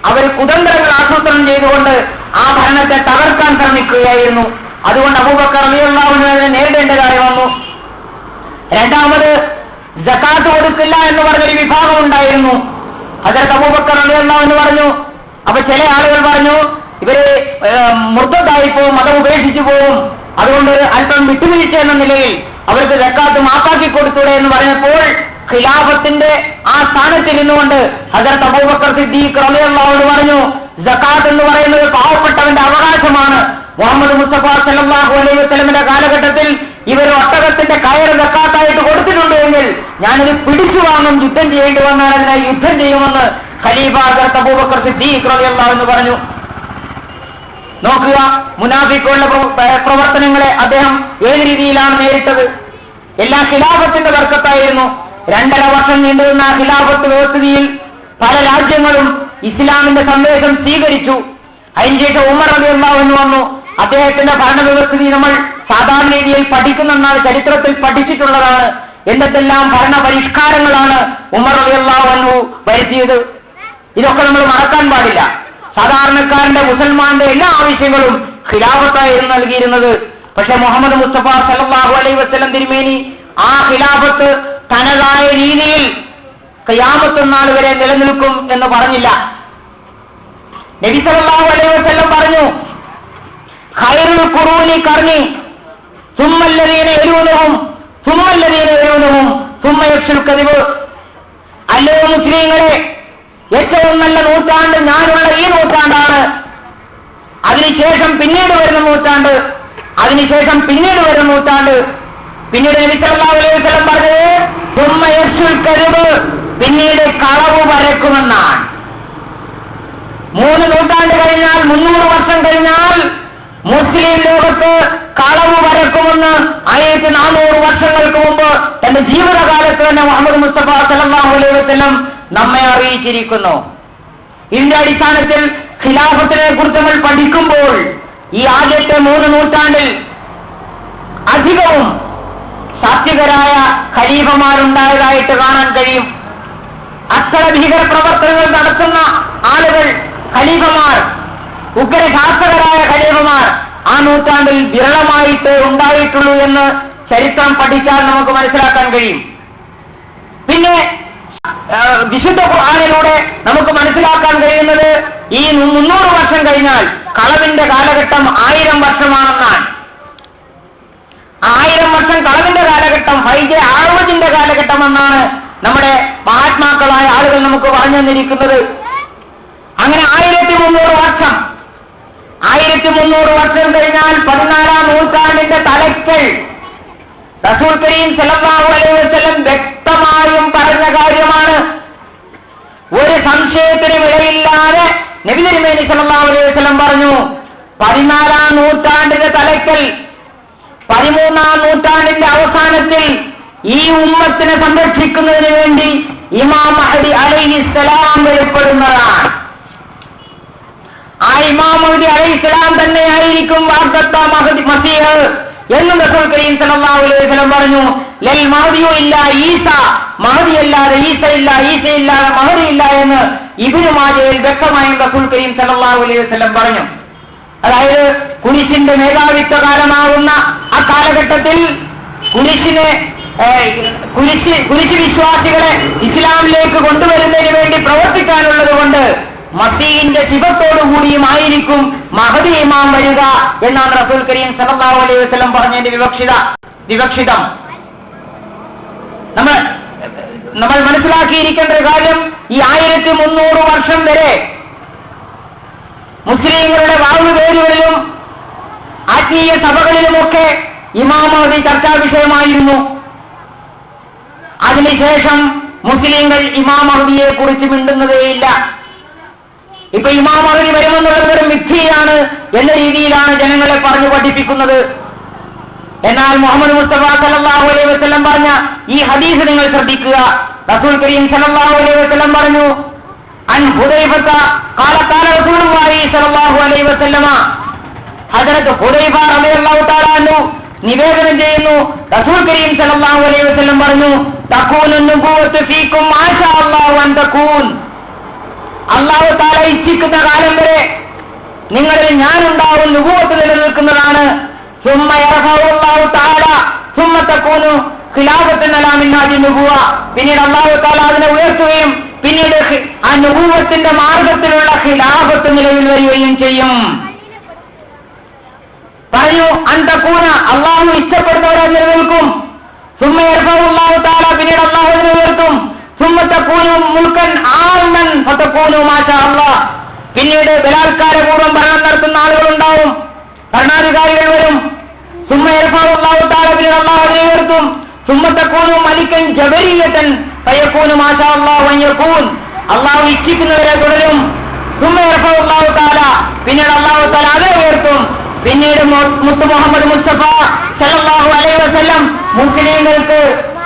അവർ കുതന്ത്രങ്ങൾ ആസൂത്രണം ചെയ്തുകൊണ്ട് ആ ഭരണത്തെ തകർക്കാൻ ശ്രമിക്കുകയായിരുന്നു. അതുകൊണ്ട് അബൂബക്കർ റളിയല്ലാഹു അൻഹു നേരിടേണ്ടതായി വന്നു. രണ്ടാമത്, സകാത്ത് കൊടുക്കില്ല എന്ന് പറഞ്ഞൊരു വിഭാഗം ഉണ്ടായിരുന്നു. ഹദ്റത്ത് അബൂബക്കർ റളിയല്ലാഹു അൻഹു പറഞ്ഞു, അപ്പൊ ചില ആളുകൾ പറഞ്ഞു, ഇവര് മുർത്തദായി പോവും, മതം ഉപേക്ഷിച്ചു പോവും, അതുകൊണ്ട് അല്പം വിട്ടുവീഴ്ച എന്ന നിലയിൽ അവർക്ക് സകാത്ത് മാപ്പാക്കി കൊടുത്തൂടെ എന്ന് പറഞ്ഞപ്പോൾ ഖിലാഫത്തിന്റെ ആ സ്ഥാനത്തിൽ നിന്നുകൊണ്ട് ഹദ്റത്ത് അബൂബക്കർ സിദ്ദീഖ് റളിയല്ലാഹു അൻഹു പറഞ്ഞു, സകാത്ത് എന്ന് പറയുന്നത് പാവപ്പെട്ടവന്റെ അവകാശമാണ്. മുഹമ്മദ് മുസ്തഫ സല്ലല്ലാഹു അലൈഹി വസല്ലമയുടെ കാലഘട്ടത്തിൽ ഇവർ ഒട്ടകത്തിന്റെ കയറ് സകാത്തായിട്ട് കൊടുത്തിട്ടുണ്ട് എങ്കിൽ ഞാനിത് പിടിച്ചു വാങ്ങും, യുദ്ധം ചെയ്യേണ്ടി വന്നാൽ അതിനെ യുദ്ധം ചെയ്യുമെന്ന് ഖലീഫ ഹദ്റത്ത് അബൂബക്കർ സിദ്ദീഖ് റളിയല്ലാഹു അൻഹു പറഞ്ഞു. നോക്കുക, മുനാഫിക്കുകളുടെ പ്രവർത്തനങ്ങളെ അദ്ദേഹം ഏത് രീതിയിലാണ് നേരിട്ടത്? എല്ലാ ഖിലാഫത്തിന്റെ ബർക്കത്തായിരുന്നു. 2.5 വർഷം നീണ്ടുനിന്ന ഖിലാഫത്ത് വ്യവസ്ഥിതിയിൽ പല രാജ്യങ്ങളും ഇസ്ലാമിന്റെ സന്ദേശം സ്വീകരിച്ചു. അതിനുശേഷം ഉമർ റളിയല്ലാഹു അൻഹു വന്നു. അദ്ദേഹത്തിന്റെ ഭരണവ്യവസ്ഥിതി നമ്മൾ സാധാരണ രീതിയിൽ പഠിക്കുന്നെന്നാണ്, ചരിത്രത്തിൽ പഠിച്ചിട്ടുള്ളതാണ്. എന്തെല്ലാം ഭരണ പരിഷ്കാരങ്ങളാണ് ഉമർ റളിയല്ലാഹു അൻഹു വരുത്തിയത്. ഇതൊക്കെ നമ്മൾ മറക്കാൻ പാടില്ല. സാധാരണക്കാരന്റെ മുസൽമാന്റെ എല്ലാ ആവശ്യങ്ങളും ഖിലാഫത്തായിരുന്നു നൽകിയിരുന്നത്. പക്ഷെ മുഹമ്മദ് മുസ്തഫ സല്ലല്ലാഹു അലൈഹി വസല്ലം തിരുമേനി ആ ഖിലാഫത്ത് തനതായ രീതിയിൽ ഖിയാമത്ത് നാൾ വരെ നിലനിൽക്കും എന്ന് പറഞ്ഞില്ല. നബി സല്ലല്ലാഹു അലൈഹി വസല്ലം പറഞ്ഞു, ഖൈറുൽ ഖുറൂനി ഖർനി സുമ്മല്ലദീന യലൂനഹും സുമ്മല്ലദീന യലൂനഹും സുമ്മ യഫ്ശുൽ കദിബ്. അല്ലോ മുസ്ലിങ്ങളെ, ഏറ്റവും നല്ല നൂറ്റാണ്ട് ഞാനുള്ള ഈ നൂറ്റാണ്ടാണ്, അതിനുശേഷം പിന്നീട് വരുന്ന നൂറ്റാണ്ട്, അതിനുശേഷം പിന്നീട് വരുന്ന നൂറ്റാണ്ട്. പിന്നീട് നബി സല്ലല്ലാഹു അലൈഹി വസല്ലം പറഞ്ഞത് സുമ്മ യഫ്ശുൽ കദിബ്, പിന്നീട് കളവ് പരക്കുമെന്നാണ്. 3 നൂറ്റാണ്ട് കഴിഞ്ഞാൽ, 300 വർഷം കഴിഞ്ഞാൽ മുസ്ലിം ലോകത്ത് കളവ് പരക്കുമെന്ന് 1400 വർഷങ്ങൾക്ക് മുമ്പ് തന്റെ ജീവിതകാലത്ത് തന്നെ മുഹമ്മദ് മുസ്തഫ സല്ലല്ലാഹു അലൈഹി വസല്ലം നമ്മെ അറിയിച്ചിരിക്കുന്നു. ഇതിന്റെ അടിസ്ഥാനത്തിൽ ഖിലാഫത്തിനെ കുറിച്ച് നമ്മൾ പഠിക്കുമ്പോൾ ഈ ആദ്യത്തെ 3 നൂറ്റാണ്ടിൽ അധികവും സാത്വികരായ ഖലീഫമാരുണ്ടായതായിട്ട് കാണാൻ കഴിയും. അത്ര ഭീകര പ്രവർത്തനങ്ങൾ നടത്തുന്ന ആളുകൾ, ഖലീഫമാർ, ഉഗ്രശാസ്ത്രകരായ ഖലീഫമാർ ആ നൂറ്റാണ്ടിൽ വിരളമായിട്ട് ഉണ്ടായിട്ടുള്ളൂ എന്ന് ചരിത്രം പഠിച്ചാൽ നമുക്ക് മനസ്സിലാക്കാൻ കഴിയും. പിന്നെ വിശുദ്ധ ഖുർആനിലൂടെ നമുക്ക് മനസ്സിലാക്കാൻ കഴിയുന്നത് ഈ 300 വർഷം കഴിഞ്ഞാൽ കളവിന്റെ കാലഘട്ടം 1000 വർഷമാണെന്നാണ്. 1000 വർഷം കളവിന്റെ കാലഘട്ടം, ഹൈജ ആഴ്വജിന്റെ കാലഘട്ടം എന്നാണ് നമ്മുടെ മഹാത്മാക്കളായ ആളുകൾ നമുക്ക് പറഞ്ഞു തന്നിരിക്കുന്നത്. അങ്ങനെ 1300 വർഷം, 1300 വർഷം കഴിഞ്ഞാൽ 14-ാം നൂറ്റാണ്ടിന്റെ തലയ്ക്കൽ റസൂൽ കരീം സല്ലല്ലാഹു അലൈഹി വസല്ലം വ്യക്തമായും പറഞ്ഞ കാര്യമാണ്. ഒരു സംശയത്തിന് വിലയില്ലാതെ നബി തിരുമേനി സല്ലല്ലാഹു അലൈഹി വസല്ലം പറഞ്ഞു, 14-ാം നൂറ്റാണ്ടിന്റെ തലയ്ക്കൽ, 13-ാം നൂറ്റാണ്ടിന്റെ അവസാനത്തിൽ ഈ ഉമ്മത്തിനെ സംരക്ഷിക്കുന്നതിന് വേണ്ടി ഇമാം മഹ്ദി അലൈഹിസ്സലാം വെളിപ്പെടുന്നതാണ്. ആ ഇമാം മഹ്ദി അലൈഹിസ്സലാം തന്നെയായിരിക്കും വാഗ്ദത്ത മസീഹ് എന്നും റസൂൽ കരീം സല്ലല്ലാഹു അലൈഹി വസല്ലം പറഞ്ഞു. ലൽ മഹ്ദിയു ഇല്ല ഈസ, മഹ്ദി അല്ലാതെ ഈസ ഇല്ല, ഈസ ഇല്ലാതെ മഹ്ദി ഇല്ല എന്ന് ഇബ്നു മാജയിൽ വ്യക്തമായും റസൂൽ കരീം സല്ലല്ലാഹു അലൈഹി വസല്ലം പറഞ്ഞു. അതായത് കുരിശിന്റെ മേധാവിത്വ കാലമാകുന്ന ആ കാലഘട്ടത്തിൽ കുരിശ് വിശ്വാസികളെ ഇസ്ലാമിലേക്ക് കൊണ്ടുവരുന്നതിന് വേണ്ടി പ്രവർത്തിക്കാനുള്ളത് കൊണ്ട് മസീഹിന്റെ ശിവത്തോടുകൂടിയുമായിരിക്കും മഹദി ഇമാം വരിക എന്നാണ് റസൂൽ കരീം സല്ലല്ലാഹു അലൈഹി വസല്ലം പറഞ്ഞതിന്റെ വിവക്ഷിതം. നമ്മൾ മനസ്സിലാക്കിയിരിക്കേണ്ട ഒരു കാര്യം, ഈ 1300 വർഷം വരെ മുസ്ലിങ്ങളുടെ വാവുപേരുകളിലും ആത്മീയ സഭകളിലുമൊക്കെ ഇമാം മഹ്ദി ചർച്ചാ വിഷയമായിരുന്നു. അതിനുശേഷം മുസ്ലിങ്ങൾ ഇമാം മഹ്ദിയെ കുറിച്ച് മിണ്ടുന്നതേയില്ല. ഇപ്പൊ ഇമാം മഹ്ദി വരുമെന്നുള്ളത് ഒരു മിഥ്യയാണ് എന്ന രീതിയിലാണ് ജനങ്ങളെ പറഞ്ഞു പഠിപ്പിക്കുന്നത്. എന്നാൽ മുഹമ്മദ് മുസ്തഫ സല്ലല്ലാഹു അലൈഹി വസല്ലം പറഞ്ഞ ഈ ഹദീസ് നിങ്ങൾ ശ്രദ്ധിക്കുക. റസൂൽ കരീം സല്ലല്ലാഹു അലൈഹി വസല്ലം പറഞ്ഞു, അൻ ഹുദൈഫത ഖാല ഖാല റസൂലുള്ളാഹി സല്ലല്ലാഹു അലൈഹി വസല്ലമ, ഹദരത്ത് ഹുദൈഫ റളിയല്ലാഹു തആല അൻഹു നിവേദനം ചെയ്യുന്നു, റസൂൽ കരീം സല്ലല്ലാഹു അലൈഹി വസല്ലം പറഞ്ഞു, തകൂനു നുബുവ്വത്തു ഫീകും മാശാ അല്ലാഹു അൻ തകൂൻ, അല്ലാഹു തആല ഇച്ഛിക്കുന്ന കാലം വരെ നിങ്ങളിൽ ഞാനുണ്ടാവും, നുബുവ്വത്ത് നിലനിൽക്കുന്നതാണ്. സുമ്മ യർഫഉ അല്ലാഹു തആല സുമ്മ തകൂനു ഖിലാഫത്തുൻ അലാ മിൻഹാജി നുബുവ്വ, പിന്നീട് അല്ലാഹു തആല അതിനെ ഉയർത്തുകയും പിന്നീട് ആ നുബുവ്വത്തിന്റെ മാർഗത്തിലുള്ള ഖിലാഫത്ത് നിലവിൽ വരികയും ചെയ്യും. പറഞ്ഞു അൻതകൂന, അല്ലാഹു ഇഷ്ടപ്പെടുന്നവരെ നിലനിൽക്കും. സുമ്മ യർഫഉ അല്ലാഹു തആല, പിന്നീട് അല്ലാഹു അതിനെ ഉയർത്തും. സുമ്മ തകൂനു മുൽക്കൻ ആമൻ ഫതകൂനു മാശാ അല്ലാഹ്, പിന്നീട് ബലാത്കാരപൂർവ്വം ഭരണം നടത്തുന്ന ആളുകളുണ്ടാവും, ഭരണാധികാരികൾ വരും. സുമ്മ യർഫഉ അല്ലാഹു തആല, പിന്നീട് അല്ലാഹു അതിനെ ഉയർത്തും. സുമ്മ തകൂനു മലിക്കൻ ജബരിയതൻ ഫയകൂനു മാശാ അല്ലാഹു അൻ യകൂൻ, അല്ലാഹു ഇച്ഛിക്കുന്നവരെ തുടരും. സുമ്മ യർഫഉ അല്ലാഹു തആല, പിന്നീട് അല്ലാഹു തആല അതിനെ ഉയർത്തും. പിന്നീട് മുത്ത് മുഹമ്മദ് മുസ്തഫ സല്ലല്ലാഹു അലൈഹി വസല്ലം മുസ്ലിങ്ങൾക്ക്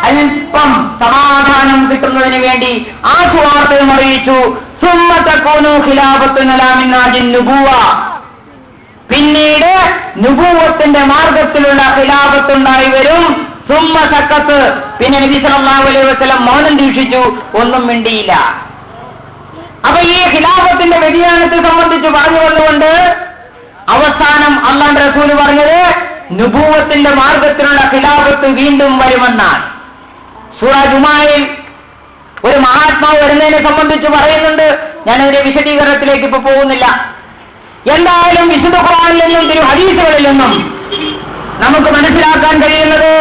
അല്പം സമാധാനം കിട്ടുന്നതിന് വേണ്ടി ആ സുവാർത്തയും അറിയിച്ചു. സുമ്മ തകൂനു ഖിലാഫത്തുൻ അലാ മിൻഹാജിൻ നുബുവ്വ, പിന്നീട് നുബുവ്വത്തിന്റെ മാർഗത്തിലുള്ള ഖിലാഫത്ത് ഉണ്ടായി വരും. സുമ്മ സക്കത്ത്, പിന്നെ നബി സല്ലല്ലാഹു അലൈഹി വസല്ലം മൗനം ദീക്ഷിച്ചു, ഒന്നും മിണ്ടിയില്ല. അപ്പൊ ഈ ഖിലാഫത്തിന്റെ വ്യതിയാനത്തെ സംബന്ധിച്ച് പറഞ്ഞുകൊണ്ടുകൊണ്ട് അവസാനം അല്ലാഹുവിന്റെ റസൂൽ പറഞ്ഞത് നുബുവ്വത്തിന്റെ മാർഗത്തിലുള്ള ഖിലാഫത്ത് വീണ്ടും വരുമെന്നാണ്. സൂറ ജുമായിൽ ഒരു മഹാത്മാവ് വരുന്നതിനെ സംബന്ധിച്ച് പറയുന്നുണ്ട്. ഞാനതിന്റെ വിശദീകരണത്തിലേക്ക് ഇപ്പൊ പോകുന്നില്ല. എന്തായാലും വിശുദ്ധ ഖുർആനിൽ നിന്നും തിരു ഹദീസുകളിൽ നിന്നും നമുക്ക് മനസ്സിലാക്കാൻ കഴിയുന്നത്,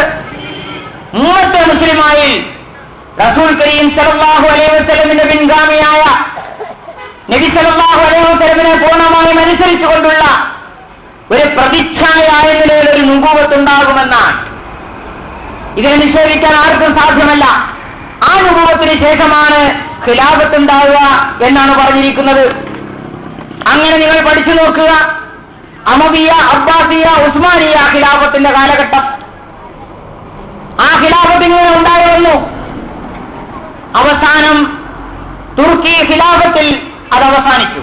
മൂന്നത്തെ മുസ്ലിമായി റസൂൽ കരീം സല്ലല്ലാഹു അലൈഹി വസല്ലമിന്റെ പിൻഗാമിയായ നബി സല്ലല്ലാഹു അലൈഹി വസല്ലമിനെ പൂർണ്ണമായും അനുസരിച്ചുകൊണ്ടുള്ള ഒരു പ്രതിച്ഛായ എന്ന നിലയിൽ ഒരു നുബുവ്വത്ത് ഉണ്ടാകുമെന്നാണ്. ഇതിനെ നിഷേധിക്കാൻ ആർക്കും സാധ്യമല്ല. ആ നുബുവ്വത്തിന് ശേഷമാണ് ഖിലാഫത്ത് ഉണ്ടാവുക എന്നാണ് പറഞ്ഞിരിക്കുന്നത്. അങ്ങനെ നിങ്ങൾ പഠിച്ചു നോക്കുക, അമവിയ, അബ്ബാസിയ, ഉസ്മാനിയ ഖിലാഫത്തിന്റെ കാലഘട്ടം. ആ ഖിലാഫത്ത് ഇങ്ങനെ ഉണ്ടായി വന്നു. അവസാനം തുർക്കി ഖിലാഫത്തിൽ അത് അവസാനിച്ചു.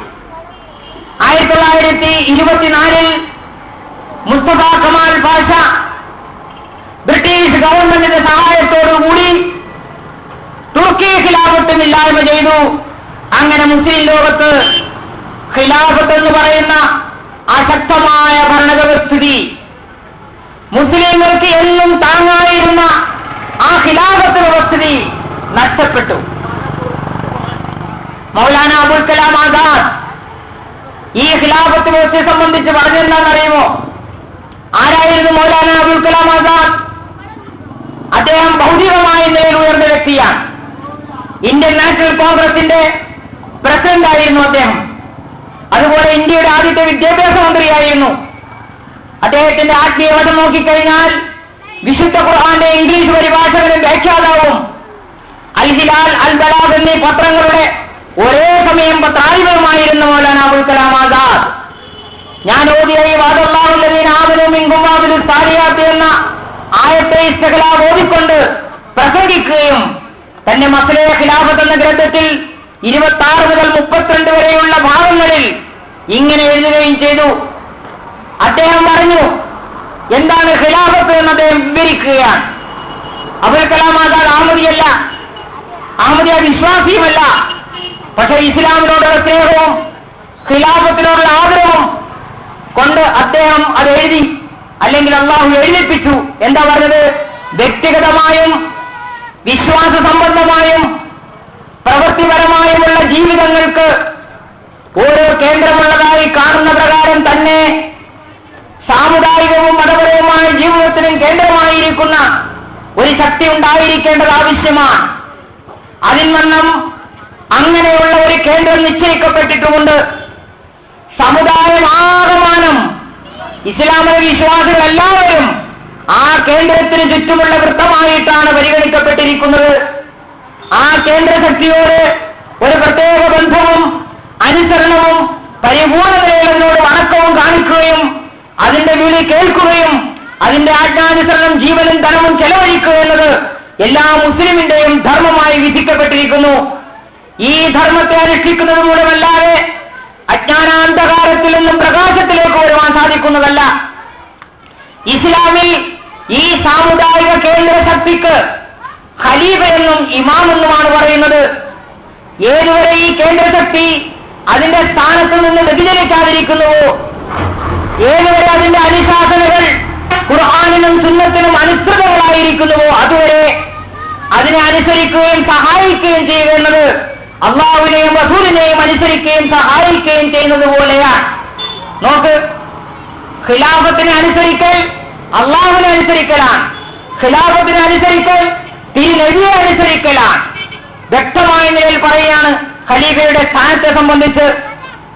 1924 മുസ്തഫ കമാൽ പാഷ ബ്രിട്ടീഷ് ഗവൺമെന്റിന്റെ സഹായത്തോടുകൂടി തുർക്കി ഖിലാഫത്തും ഇല്ലായ്മ ചെയ്തു. അങ്ങനെ മുസ്ലിം ലോകത്ത് ഖിലാഫത്ത് എന്ന് പറയുന്ന അശക്തമായ ഭരണവ്യവസ്ഥിതി, മുസ്ലിങ്ങൾക്ക് എന്നും താങ്ങായിരുന്ന ആ ഖിലാഫത്ത് വ്യവസ്ഥിതി നഷ്ടപ്പെട്ടു. മൗലാന അബുൽ കലാം ആസാദ് ഈ ഖിലാഫത്ത് വ്യവസ്ഥയെ സംബന്ധിച്ച് പറഞ്ഞെന്താണെന്നറിയുമോ? ആരായിരുന്നു മൗലാന അബുൽ കലാം ആസാദ്? അദ്ദേഹം ഭൗതികമായ നിലയിൽ ഉയർന്ന വ്യക്തിയാണ്. ഇന്ത്യൻ നാഷണൽ കോൺഗ്രസിന്റെ പ്രസിഡന്റ് ആയിരുന്നു അദ്ദേഹം. അതുപോലെ ഇന്ത്യയുടെ ആദ്യത്തെ വിദ്യാഭ്യാസ മന്ത്രിയായിരുന്നു. അദ്ദേഹത്തിന്റെ ആത്മീയവധം നോക്കിക്കഴിഞ്ഞാൽ വിശുദ്ധ ഖുർആന്റെ ഇംഗ്ലീഷ് പരിഭാഷകനും വ്യാഖ്യാതാവും അൽ ഹിലാൽ, അൽ ബലാഗ് എന്നീ പത്രങ്ങളുടെ ഒരേ സമയം പത്രാധിപരുമായിരുന്നു മൗലാന അബുൽ കലാം ആസാദ്. ഞാൻ ഓതിയ ഈ വാദല്ലാഹുല്ലദീന ആമനൂ മിൻകും വഅമിലു സ്സാലിഹാത്തി എന്ന ആയത്തെ ഇസ്തഗ്ലാ ഓതിക്കൊണ്ട് പ്രസംഗിക്കുകയും തന്റെ മസ്ലഹ ഖിലാഫത്ത് എന്ന ഗ്രന്ഥത്തിൽ 26 മുതൽ 32 വരെയുള്ള ഭാഗങ്ങളിൽ ഇങ്ങനെ എഴുതുകയും ചെയ്തു. അദ്ദേഹം പറഞ്ഞു, എന്താണ് ഖിലാഫത്ത് എന്ന് അദ്ദേഹം വിവരിക്കുകയാണ്. അബുൽ കലാം ആസാദ് അഹമ്മദിയല്ല, അഹമ്മദിയ വിശ്വാസിയുമല്ല. പക്ഷെ ഇസ്ലാമിനോടുള്ള സ്നേഹവും ഖിലാഫത്തിനോടുള്ള ആഗ്രഹവും കൊണ്ട് അദ്ദേഹം അത് എഴുതി, അല്ലെങ്കിൽ അള്ളാഹു എഴുതിപ്പിച്ചു. എന്താ പറഞ്ഞത്? വ്യക്തിഗതമായും വിശ്വാസ സംബന്ധമായും പ്രവൃത്തിപരമായുമുള്ള ജീവിതങ്ങൾക്ക് ഓരോ കേന്ദ്രമുള്ളതായി കാണുന്ന പ്രകാരം തന്നെ സാമുദായികവും മതപരവുമായ ജീവിതത്തിനും കേന്ദ്രമായിരിക്കുന്ന ഒരു ശക്തി ഉണ്ടായിരിക്കേണ്ടത് ആവശ്യമാണ്. അതിൻവണ്ണം അങ്ങനെയുള്ള ഒരു കേന്ദ്രം നിശ്ചയിക്കപ്പെട്ടിട്ടുമുണ്ട്. സമുദായമാകമാനം ഇസ്ലാമിക വിശ്വാസികൾ എല്ലാവരും ആ കേന്ദ്രത്തിന് ചുറ്റുമുള്ള വൃത്തമായിട്ടാണ് പരിഗണിക്കപ്പെട്ടിരിക്കുന്നത്. ആ കേന്ദ്രശക്തിയോട് ഒരു പ്രത്യേക ബന്ധവും അനുസരണവും പരിപൂർണതയോട് വണക്കവും കാണിക്കുകയും അതിന്റെ വിളി കേൾക്കുകയും അതിന്റെ ആജ്ഞാനുസരണം ജീവനും ധനവും ചെലവഴിക്കുക എന്നത് എല്ലാ മുസ്ലിമിന്റെയും ധർമ്മമായി വിധിക്കപ്പെട്ടിരിക്കുന്നു. ഈ ധർമ്മത്തെ അനുഷ്ഠിക്കുന്നത് മൂലമല്ലാതെ അജ്ഞാനാന്ധകാരത്തിൽ നിന്നും പ്രകാശത്തിലേക്ക് വരുവാൻ സാധിക്കുന്നതല്ല. ഇസ്ലാമിൽ ഈ സാമുദായിക കേന്ദ്ര ശക്തിക്ക് ഖലീഫ എന്നും ഇമാം എന്നുമാണ് പറയുന്നത്. ഏതുവരെ ഈ കേന്ദ്രശക്തി അതിന്റെ സ്ഥാനത്ത് നിന്ന് വ്യതിചലിക്കാതിരിക്കുന്നുവോ, ഏതുവരെ അതിന്റെ അനുശാസനകൾ ഖുർആനിനും സുന്നത്തിനും അനുസൃതങ്ങളായിരിക്കുന്നുവോ, അതുവരെ അതിനെ അനുസരിക്കുകയും സഹായിക്കുകയും ചെയ്യുന്നത് അള്ളാഹുവിനെയും റസൂലിനെയും അനുസരിക്കുകയും സഹായിക്കുകയും ചെയ്യുന്നത് പോലെയാണ്. നോക്ക്, ഖിലാഫത്തിനെ അനുസരിക്കൽ അള്ളാഹുവിനെ അനുസരിക്കലാണ്, ഖിലാഫത്തിനെ അനുസരിക്കൽ തിരുനബിയെ അനുസരിക്കലാണ്. വ്യക്തമായ നിലയിൽ പറയുകയാണ് ഖലീഫയുടെ സ്ഥാനത്തെ സംബന്ധിച്ച്.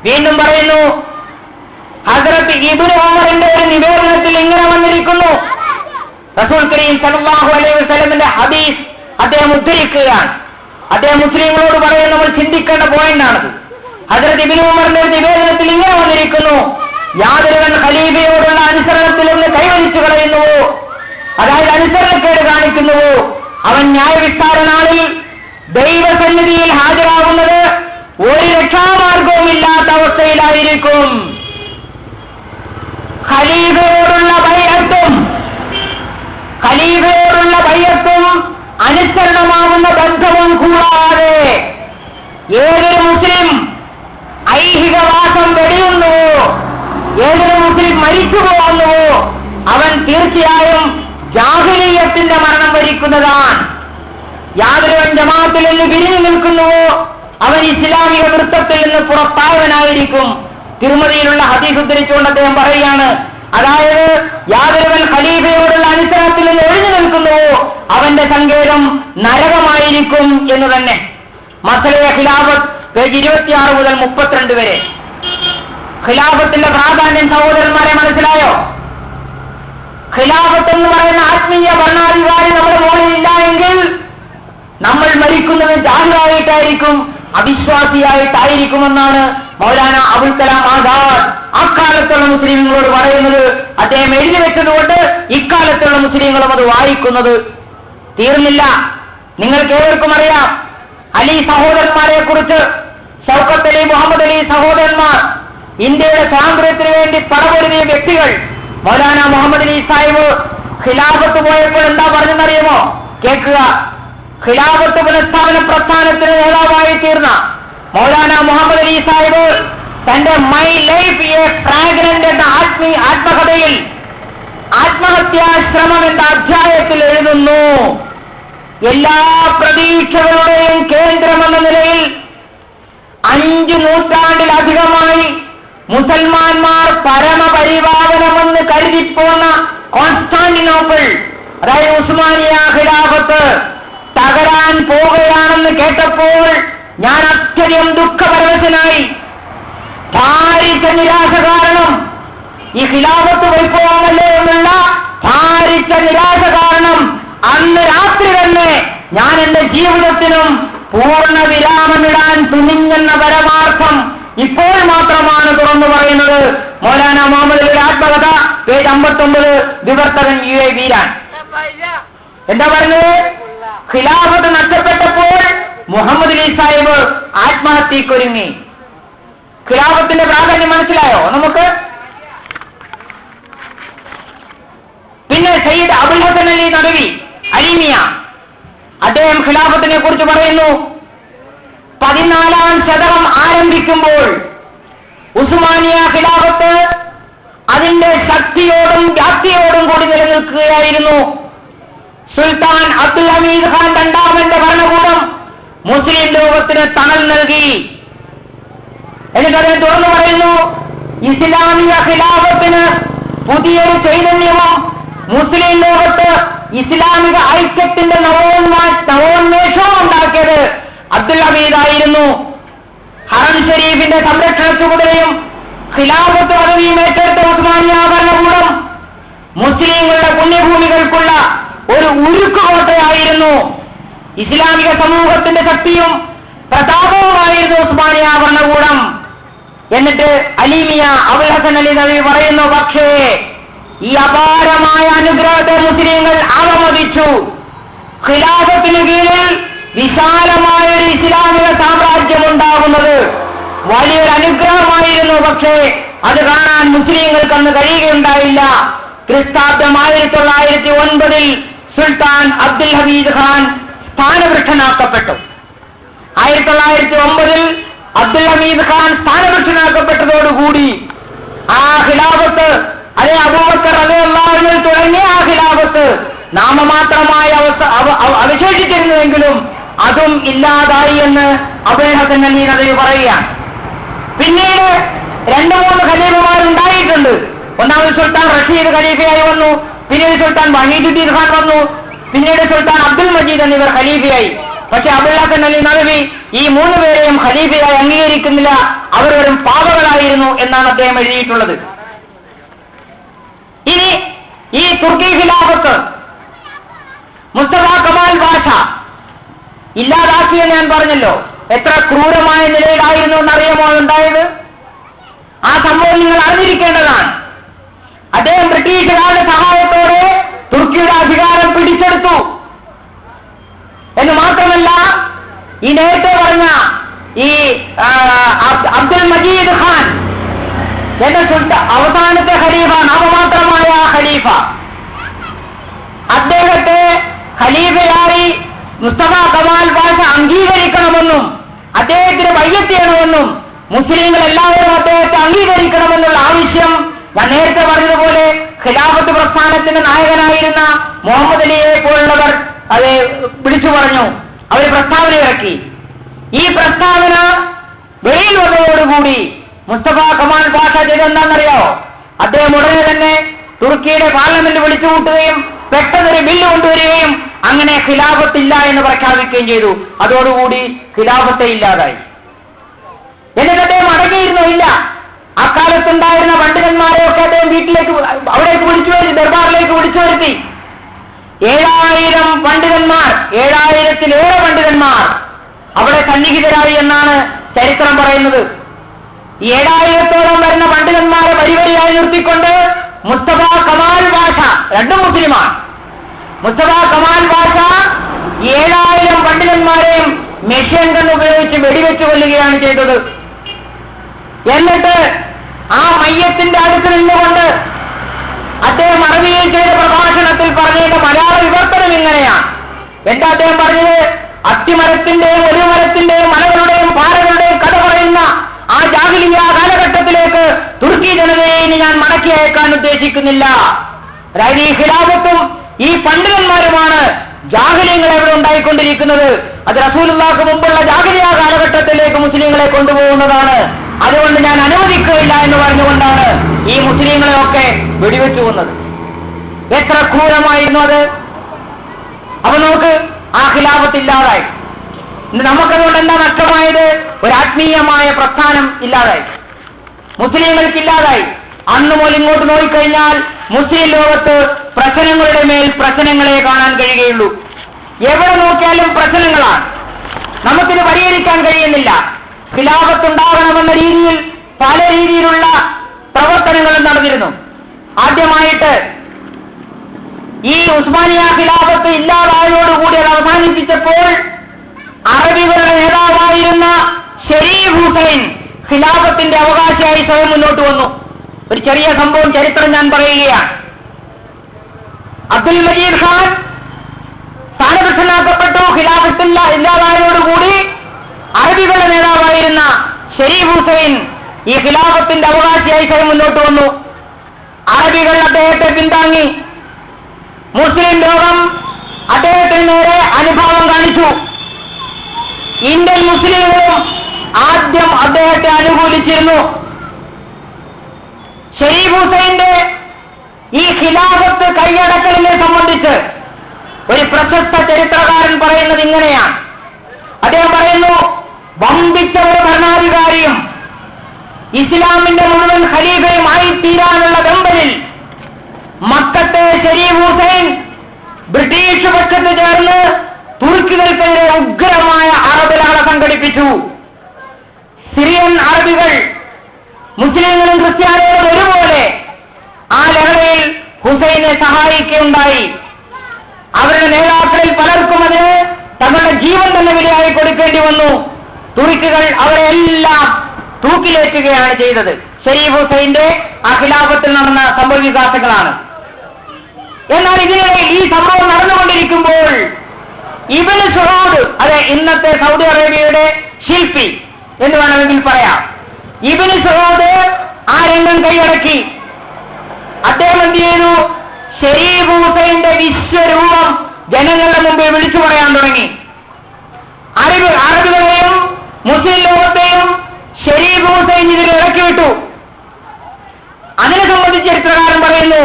വീണ്ടും പറയുന്നു, ഹസ്രത്ത് ഇബ്നു ഉമറിന്റെ ഒരു നിവേദനത്തിൽ ഇങ്ങനെ വന്നിരിക്കുന്നു. റസൂൽ കരീം സല്ലല്ലാഹു അലൈഹി വസല്ലമിന്റെ ഹദീസ് അദ്ദേഹം ഉദ്ധരിക്കുകയാണ്. അദ്ദേഹം മുസ്ലിങ്ങളോട് പറയുന്നത് നമ്മൾ ചിന്തിക്കേണ്ട പോയിന്റാണത്. ഹസ്രത്ത് ഇബ്നു ഉമറിന്റെ ഒരു നിവേദനത്തിൽ ഇങ്ങനെ വന്നിരിക്കുന്നു, യാതൊരുവൻ ഖലീഫയോടുള്ള അനുസരണത്തിൽ നിന്ന് കൈവരിച്ചു കളയുന്നുവോ, അതായത് അനുസരണക്കേട് കാണിക്കുന്നുവോ, അവൻ ന്യായവിസ്താര നാളിൽ ദൈവസന്നിധിയിൽ ഹാജരാകുന്നത് ഒരു രക്ഷാമാർഗവും ഇല്ലാത്ത അവസ്ഥയിലായിരിക്കും. ഖലീഫയോടുള്ള ബൈഅത്തും അനുസരണമാകുന്ന ബന്ധവും കൂടാതെ ഏതൊരു മുസ്ലിം ഐഹികവാസം വെടിയുന്നുവോ, ഏതൊരു മുസ്ലിം മരിച്ചു പോകുന്നുവോ, അവൻ തീർച്ചയായും ജാഹിലിയ്യത്തിന്റെ മരണം വരിക്കുന്നതാണ്. യാതൊരുവൻ ജമാഅത്തിൽ നിന്ന് പിരിഞ്ഞു നിൽക്കുന്നുവോ, അവൻ ഇസ്ലാമിക വൃത്തത്തിൽ നിന്ന് പുറത്തായവനായിരിക്കും. തിരുമതിയിലുള്ള ഹദീസ് ഉദ്ധരിച്ചുകൊണ്ട് അദ്ദേഹം പറയുകയാണ്, അതായത് യാതൊരുവൻ ഖലീഫയോടുള്ള അനുസരണത്തിൽ നിന്ന് ഒഴിഞ്ഞു നിൽക്കുന്നുവോ അവന്റെ സങ്കേതം നരകമായിരിക്കും എന്ന് തന്നെ. മസ്ലഹ ഖിലാഫത്ത് പേജ് 26 മുതൽ 32 വരെ. ഖിലാഫത്തിന്റെ പ്രാധാന്യം സഹോദരന്മാരെ മനസ്സിലായോ? ഖിലാഫത്ത് എന്ന് പറയുന്ന ആത്മീയ ഭരണാധികാരി നമ്മുടെ മുകളിൽ ഇല്ല എങ്കിൽ നമ്മൾ മരിക്കുന്നത് ജാഹിലായിട്ടായിരിക്കും, അവിശ്വാസിയായിട്ടായിരിക്കുമെന്നാണ് മൗലാന അബുൽ കലാം ആസാദ് അക്കാലത്തുള്ള മുസ്ലിങ്ങളോട് പറയുന്നത്. അദ്ദേഹം എഴുതി വെച്ചതുകൊണ്ട് ഇക്കാലത്തുള്ള മുസ്ലിങ്ങളും അത് വായിക്കുന്നത്. തീർന്നില്ല, നിങ്ങൾക്ക് ഏവർക്കും അറിയാം അലി സഹോദരന്മാരെ കുറിച്ച്. ഷൗക്കത്ത് അലി, മുഹമ്മദ് അലി സഹോദരന്മാർ ഇന്ത്യയുടെ സ്വാതന്ത്ര്യത്തിന് വേണ്ടി പടപൊരുതിയ വ്യക്തികൾ. മൗലാന മുഹമ്മദ് അലി സാഹിബ് ഖിലാഫത്ത് പോയപ്പോൾ എന്താ പറഞ്ഞെന്നറിയുമോ? കേൾക്കുക. ഖിലാഫത്ത് പുനഃസ്ഥാപന പ്രസ്ഥാനത്തിന് നേതാവായി തീർന്ന മൗലാന മുഹമ്മദ് അലി സാഹിബ് തന്റെ മൈ ലൈഫ് എ ഫ്രാഗ്രന്റ് എന്ന ആത്മകഥയിൽ ആത്മഹത്യാശ്രമം എന്ന അധ്യായത്തിൽ എഴുതുന്നു, എല്ലാ പ്രതീക്ഷകളുടെയും കേന്ദ്രമെന്ന നിലയിൽ 5 നൂറ്റാണ്ടിലധികമായി മുസൽമാന്മാർ പരമപരിപാലനമെന്ന് കരുതിപ്പോന്ന കോൺസ്റ്റാന്റിനോപ്പിൾ, അതായത് ഉസ്മാനിയ ഖിലാഫത്ത് തകരാൻ പോവുകയാണെന്ന് കേട്ടപ്പോൾ ഞാൻ അത്യധികം ദുഃഖപരവശനായി. ഭാരിച്ച നിരാശ കാരണം, ഈ ഖിലാഫത്ത് വൈപ്പോവല്ലേ എന്നുള്ള ഭാരിച്ച നിരാശ കാരണം അന്ന് രാത്രി തന്നെ ഞാൻ എന്റെ ജീവിതത്തിനും പൂർണ്ണ വിരാമമിടാൻ തുനിഞ്ഞെന്ന പരമാർത്ഥം ഇപ്പോൾ മാത്രമാണ് തുറന്നു പറയുന്നത്. മൗലാന മുഹമ്മദ് അലിയുടെ ആത്മകഥ പേജ് 59, വിവർത്തകൻ UA വീരാൻ. എന്താ പറയുന്നത്? ഖിലാഫത്ത് നഷ്ടപ്പെട്ടപ്പോൾ മുഹമ്മദ് അലി സാഹിബ് ആത്മഹത്യക്കൊരുങ്ങി. ഖിലാഫത്തിന്റെ പ്രാധാന്യം മനസ്സിലായോ നമുക്ക്? പിന്നെ സയ്യിദ് അബുൽ ഹസൻ അലി നദവി അലീമിയ, അദ്ദേഹം ഖിലാഫത്തിനെ കുറിച്ച് പറയുന്നു, 14ാം ശതകം ആരംഭിക്കുമ്പോൾ ഉസ്മാനിയ ഖിലാഫത്ത് അതിന്റെ ശക്തിയോടും വ്യാപ്തിയോടും കൂടി നിലനിൽക്കുകയായിരുന്നു. സുൽത്താൻ അബ്ദുൽ ഹമീദ് ഖാൻ രണ്ടാമന്റെ ഭരണകൂടം മുസ്ലിം ലോകത്തിന് തണൽ നൽകി. എന്നിട്ട് അദ്ദേഹം തുറന്നു പറയുന്നു, ഇസ്ലാമിക ഖിലാഫത്തിന് പുതിയൊരു ചൈതന്യവും മുസ്ലിം ലോകത്ത് ഇസ്ലാമിക ഐക്യത്തിന്റെ നവോന്മേഷവും ഉണ്ടാക്കിയത് അബ്ദുൽ ഹമീദ് ആയിരുന്നു. ഹറം ഷരീഫിന്റെ സംരക്ഷണ ചുമതലയും ഖിലാഫത്ത് പദവിയും ഏറ്റെടുത്ത ഉസ്മാനിയ ഭരണകൂടം മുസ്ലിങ്ങളുടെ പുണ്യഭൂമികൾക്കുള്ള ഒരു ഉരുക്കുകോട്ടയായിരുന്നു. ഇസ്ലാമിക സമൂഹത്തിന്റെ ശക്തിയും പ്രതാപവുമായിരുന്നു ഉസ്മാനിയ ഭരണകൂടം. എന്നിട്ട് അലീമിയ അബുൽ ഹസൻ അലി നദവി പറയുന്നു, പക്ഷേ ഈ അപാരമായ അനുഗ്രഹത്തെ മുസ്ലിങ്ങൾ അവമതിച്ചു. ഖിലാഫത്തിന് കീഴിൽ വിശാലമായൊരു ഇസ്ലാമിക സാമ്രാജ്യം ഉണ്ടാകുന്നത് വലിയൊരു അനുഗ്രഹമായിരുന്നു. പക്ഷേ അത് കാണാൻ മുസ്ലിങ്ങൾക്ക് അന്ന് കഴിയുകയുണ്ടായില്ല. ക്രിസ്താബ്ദം 1909 സുൽത്താൻ അബ്ദുൽ ഹമീദ് ഖാൻ സ്ഥാനഭ്രഷ്ടനാക്കപ്പെട്ടു. 1909 അബ്ദുൽ ഹമീദ് ഖാൻ സ്ഥാനഭ്രഷ്ടനാക്കപ്പെട്ടതോടുകൂടി ആ ഖിലാഫത്ത്, അതേ അബൂബക്കർ റളിയല്ലാഹു അൻഹു തുടങ്ങിയ ആ ഖിലാഫത്ത് നാമമാത്രമായി അവശേഷിച്ചിരുന്നുവെങ്കിലും അതും ഇല്ലാതായി എന്ന് അബൂൽ ഹസൻ അലി നദവി പറയുകയാണ്. പിന്നീട് 2-3 ഖലീഫമാരുണ്ടായിട്ടുണ്ട്. ഒന്നാമത് സുൽത്താൻ റഷീദ് ഖലീഫയായി വന്നു, പിന്നീട് സുൽത്താൻ വഹീദുദ്ദീൻ ഖാൻ വന്നു, പിന്നീട് സുൽത്താൻ അബ്ദുൽ മജീദ് എന്നിവർ ഖലീഫയായി. പക്ഷെ അബൂൽ ഹസൻ അലി നദവി ഈ 3 പേരെയും ഖലീഫയായി അംഗീകരിക്കുന്നില്ല. അവർ വെറും പാവകളായിരുന്നു എന്നാണ് അദ്ദേഹം എഴുതിയിട്ടുള്ളത്. ഇനി ഈ തുർക്കി ഖിലാഫത്ത് മുസ്തഫ കമാൽ പാഷ ഇല്ലാതാക്കിയെന്ന് ഞാൻ പറഞ്ഞല്ലോ. എത്ര ക്രൂരമായ നിലയിലായിരുന്നു എന്നറിയാമോ ഉണ്ടായത്? ആ സംഭവം നിങ്ങൾ അറിഞ്ഞിരിക്കേണ്ടതാണ്. അദ്ദേഹം ബ്രിട്ടീഷുകാരുടെ സഹായത്തോടെ തുർക്കിയുടെ അധികാരം പിടിച്ചെടുത്തു എന്ന് മാത്രമല്ല, ഈ നേരത്തെ പറഞ്ഞ ഈ അബ്ദുൽ മജീദ് ഖാൻ എന്ന അവസാനത്തെ ഖലീഫ, നാമമാത്രമായ ഖലീഫ, അദ്ദേഹത്തെ ഖലീഫയായി മുസ്തഫ കമാൽ പാഷ അംഗീകരിക്കണമെന്നും അദ്ദേഹത്തിന് ബൈഅത്ത് ചെയ്യണമെന്നും മുസ്ലിങ്ങൾ എല്ലാവരും അദ്ദേഹത്തെ അംഗീകരിക്കണമെന്നുള്ള ആവശ്യം ഞാൻ നേരത്തെ പറഞ്ഞതുപോലെ ഖിലാഫത്ത് പ്രസ്ഥാനത്തിന്റെ നായകനായിരുന്ന മുഹമ്മദ് അലിയെ പോലുള്ളവർ അത് വിളിച്ചു പറഞ്ഞു. അവർ പ്രസ്താവന ഇറക്കി. ഈ പ്രസ്താവന വെളിയിൽ വന്നതോടുകൂടി മുസ്തഫ കമാൽ പാഷ ചെയ്തെന്താണെന്നറിയോ? അദ്ദേഹം ഉടനെ തന്നെ തുർക്കിയുടെ പാർലമെന്റ് വിളിച്ചുകൂട്ടുകയും പെട്ടെന്നൊരു ബില്ല് കൊണ്ടുവരികയും അങ്ങനെ ഖിലാഫത്തില്ല എന്ന് പ്രഖ്യാപിക്കുകയും ചെയ്തു. അതോടുകൂടി ഖിലാഫത്തെ ഇല്ലാതായി. എന്നിട്ട് അദ്ദേഹം അടങ്ങിയിരുന്നു ഇല്ല. അക്കാലത്തുണ്ടായിരുന്ന പണ്ഡിതന്മാരെയൊക്കെ അദ്ദേഹം വീട്ടിലേക്ക് അവിടേക്ക് വിളിച്ചു വരുത്തി, ദർബാറിലേക്ക് വിളിച്ചു വരുത്തി. 7000 പണ്ഡിതന്മാർ, 7000-ലേറെ പണ്ഡിതന്മാർ അവിടെ സന്നിഹിതരായി എന്നാണ് ചരിത്രം പറയുന്നത്. 7000-ഓളം വരുന്ന പണ്ഡിതന്മാരെ വരിവരിയായി നിർത്തിക്കൊണ്ട് മുസ്തഫ കമാൽ പാഷ, രണ്ടും മുസ്ലിമാണ്, മുസ്തഫ കമാൽ പാഷ 7000 പണ്ഡിതന്മാരെയും മെഷീൻ ഗൺ ഉപയോഗിച്ച് വെടിവെച്ചു കൊല്ലുകയാണ് ചെയ്തത്. എന്നിട്ട് ആ മയ്യത്തിന്റെ അടുത്ത് നിന്നുകൊണ്ട് അദ്ദേഹം അറബിയിൽ ചെയ്ത പ്രഭാഷണത്തിൽ പറഞ്ഞതിന്റെ മലയാള വിവർത്തനം ഇങ്ങനെയാണ്. എന്താ അദ്ദേഹം പറഞ്ഞത്? അത്തിമരത്തിന്റെയും ഒലിമരത്തിന്റെയും മലകളുടെയും പാറകളുടെയും കഥ പറയുന്ന ആ ജാഹിലിയ്യ കാലഘട്ടത്തിലേക്ക് തുർക്കി ജനതയെ ഇനി ഞാൻ മടക്കി അയക്കാൻ ഉദ്ദേശിക്കുന്നില്ല. അതായത് ഈ ഖിലാഫത്തും ഈ പണ്ഡിതന്മാരുമാണ് ജാഹിലിയങ്ങൾ എവിടെ ഉണ്ടായിക്കൊണ്ടിരിക്കുന്നത്. അത് റസൂലുള്ളാഹിക്ക് മുമ്പുള്ള ജാഹിലിയ്യ കാലഘട്ടത്തിലേക്ക് മുസ്ലിങ്ങളെ കൊണ്ടുപോകുന്നതാണ്. അതുകൊണ്ട് ഞാൻ അനുവദിക്കുകയില്ല എന്ന് പറഞ്ഞുകൊണ്ടാണ് ഈ മുസ്ലിങ്ങളെയൊക്കെ വെടിവെച്ചു കൊന്നത്. എത്ര ക്രൂരമായിരുന്നു അത്! അപ്പൊ നമുക്ക് ആ ഖിലാഫത്ത് ഇല്ലാതായി. നമുക്കതുകൊണ്ട് എന്താ നഷ്ടമായത്? ഒരു ആത്മീയമായ പ്രസ്ഥാനം ഇല്ലാതായി, മുസ്ലിങ്ങൾക്കില്ലാതായി. അന്ന് മുതൽ ഇങ്ങോട്ട് നോക്കിക്കഴിഞ്ഞാൽ മുസ്ലിം ലോകത്ത് പ്രശ്നങ്ങളുടെ മേൽ പ്രശ്നങ്ങളെ കാണാൻ കഴിയുകയുള്ളൂ. എവിടെ നോക്കിയാലും പ്രശ്നങ്ങളാണ്. നമുക്കിത് പരിഹരിക്കാൻ കഴിയുന്നില്ല. ഖിലാഫത്ത് ഉണ്ടാകണമെന്ന രീതിയിൽ പല രീതിയിലുള്ള പ്രവർത്തനങ്ങളും നടന്നിരുന്നു. ആദ്യമായിട്ട് ഈ ഉസ്മാനിയ ഖിലാഫത്ത് ഇല്ലാതായതോടുകൂടി അത് അവസാനിപ്പിച്ചപ്പോൾ അറബികളുടെ നേതാവായിരുന്ന ഷരീഫ് ഹുസൈൻ ഖിലാഫത്തിന്റെ അവകാശിയായി സ്വയം മുന്നോട്ട് വന്നു. ഒരു ചെറിയ സംഭവം ചരിത്രം ഞാൻ പറയുകയാണ്. അബ്ദുൽ മജീദ് ഖാൻ സ്ഥാനഭ്രഷ്ടനാക്കപ്പെട്ടു. ഖിലാഫത്തില്ല ഇല്ലാതായതോടുകൂടി അറബികളുടെ നേതാവായിരുന്ന ഷരീഫ് ഹുസൈൻ ഈ ഖിലാഫത്തിന്റെ അവകാശിയായി സ്വയം മുന്നോട്ട് വന്നു. അറബികൾ അദ്ദേഹത്തെ പിന്താങ്ങി. മുസ്ലിം ലോകം അദ്ദേഹത്തിന് നേരെ അനുഭാവം കാണിച്ചു. ഇന്ത്യൻ മുസ്ലിങ്ങളും ആദ്യം അദ്ദേഹത്തെ അനുകൂലിച്ചിരുന്നു. ഷരീഫ് ഹുസൈന്റെ ഈ ഖിലാഫത്ത് കൈയടക്കലിനെ സംബന്ധിച്ച് ഒരു പ്രശസ്ത ചരിത്രകാരൻ പറയുന്നത് ഇങ്ങനെയാണ്. അദ്ദേഹം പറയുന്നു, വമ്പിച്ച ഒരു ഭരണാധികാരിയും ഇസ്ലാമിന്റെ മുഴുവൻ ഖലീഫയും ആയിത്തീരാനുള്ള വെമ്പലിൽ മക്കത്തെ ഷരീഫ് ഹുസൈൻ ബ്രിട്ടീഷ് പക്ഷത്ത് ചേർന്ന് തുർക്കികൾക്കെതിരെ ഉഗ്രമായ അറബിലാള സംഘടിപ്പിച്ചു. സിറിയൻ അറബികൾ മുസ്ലിങ്ങളും ക്രിസ്ത്യാനികളും ഒരുപോലെ ആ ലഹളയിൽ ഹുസൈനെ സഹായിക്കുകയുണ്ടായി. അവരുടെ നേതാക്കളിൽ പലർക്കും അതിന് തങ്ങളുടെ ജീവൻ തന്നെ വിലയായി കൊടുക്കേണ്ടി വന്നു. തുർക്കികൾ അവരെല്ലാം തൂക്കിലേറ്റുകയാണ് ചെയ്തത്. ഷരീഫ് ഹുസൈന്റെ ആ ഖിലാഫത്തിൽ നടന്ന സംഭവവികാസങ്ങളാണ്. എന്നാൽ ഇതിനിടയിൽ ഈ സംഭവം നടന്നുകൊണ്ടിരിക്കുമ്പോൾ ഇബ്നു സഊദ്, അതെ, ഇന്നത്തെ സൗദി അറേബ്യയുടെ ശില്പി എന്ന് വേണമെങ്കിൽ പറയാം, ഇബ്നു സഊദ് ആ രംഗം കൈയടക്കി. അദ്ദേഹം എന്ത് ചെയ്തു? ഷരീഫ് ഹുസൈന്റെ വിശ്വരൂപം ജനങ്ങളുടെ മുമ്പിൽ വിളിച്ചു പറയാൻ തുടങ്ങി. അറബികളെയും മുസ്ലിം ലോകത്തെയും ഷരീഫ് ഹുസൈൻ ഇതിൽ ഇറക്കി വിട്ടു. അതിനെ സംബന്ധിച്ച് ചരിത്രകാരൻ പറയുന്നു,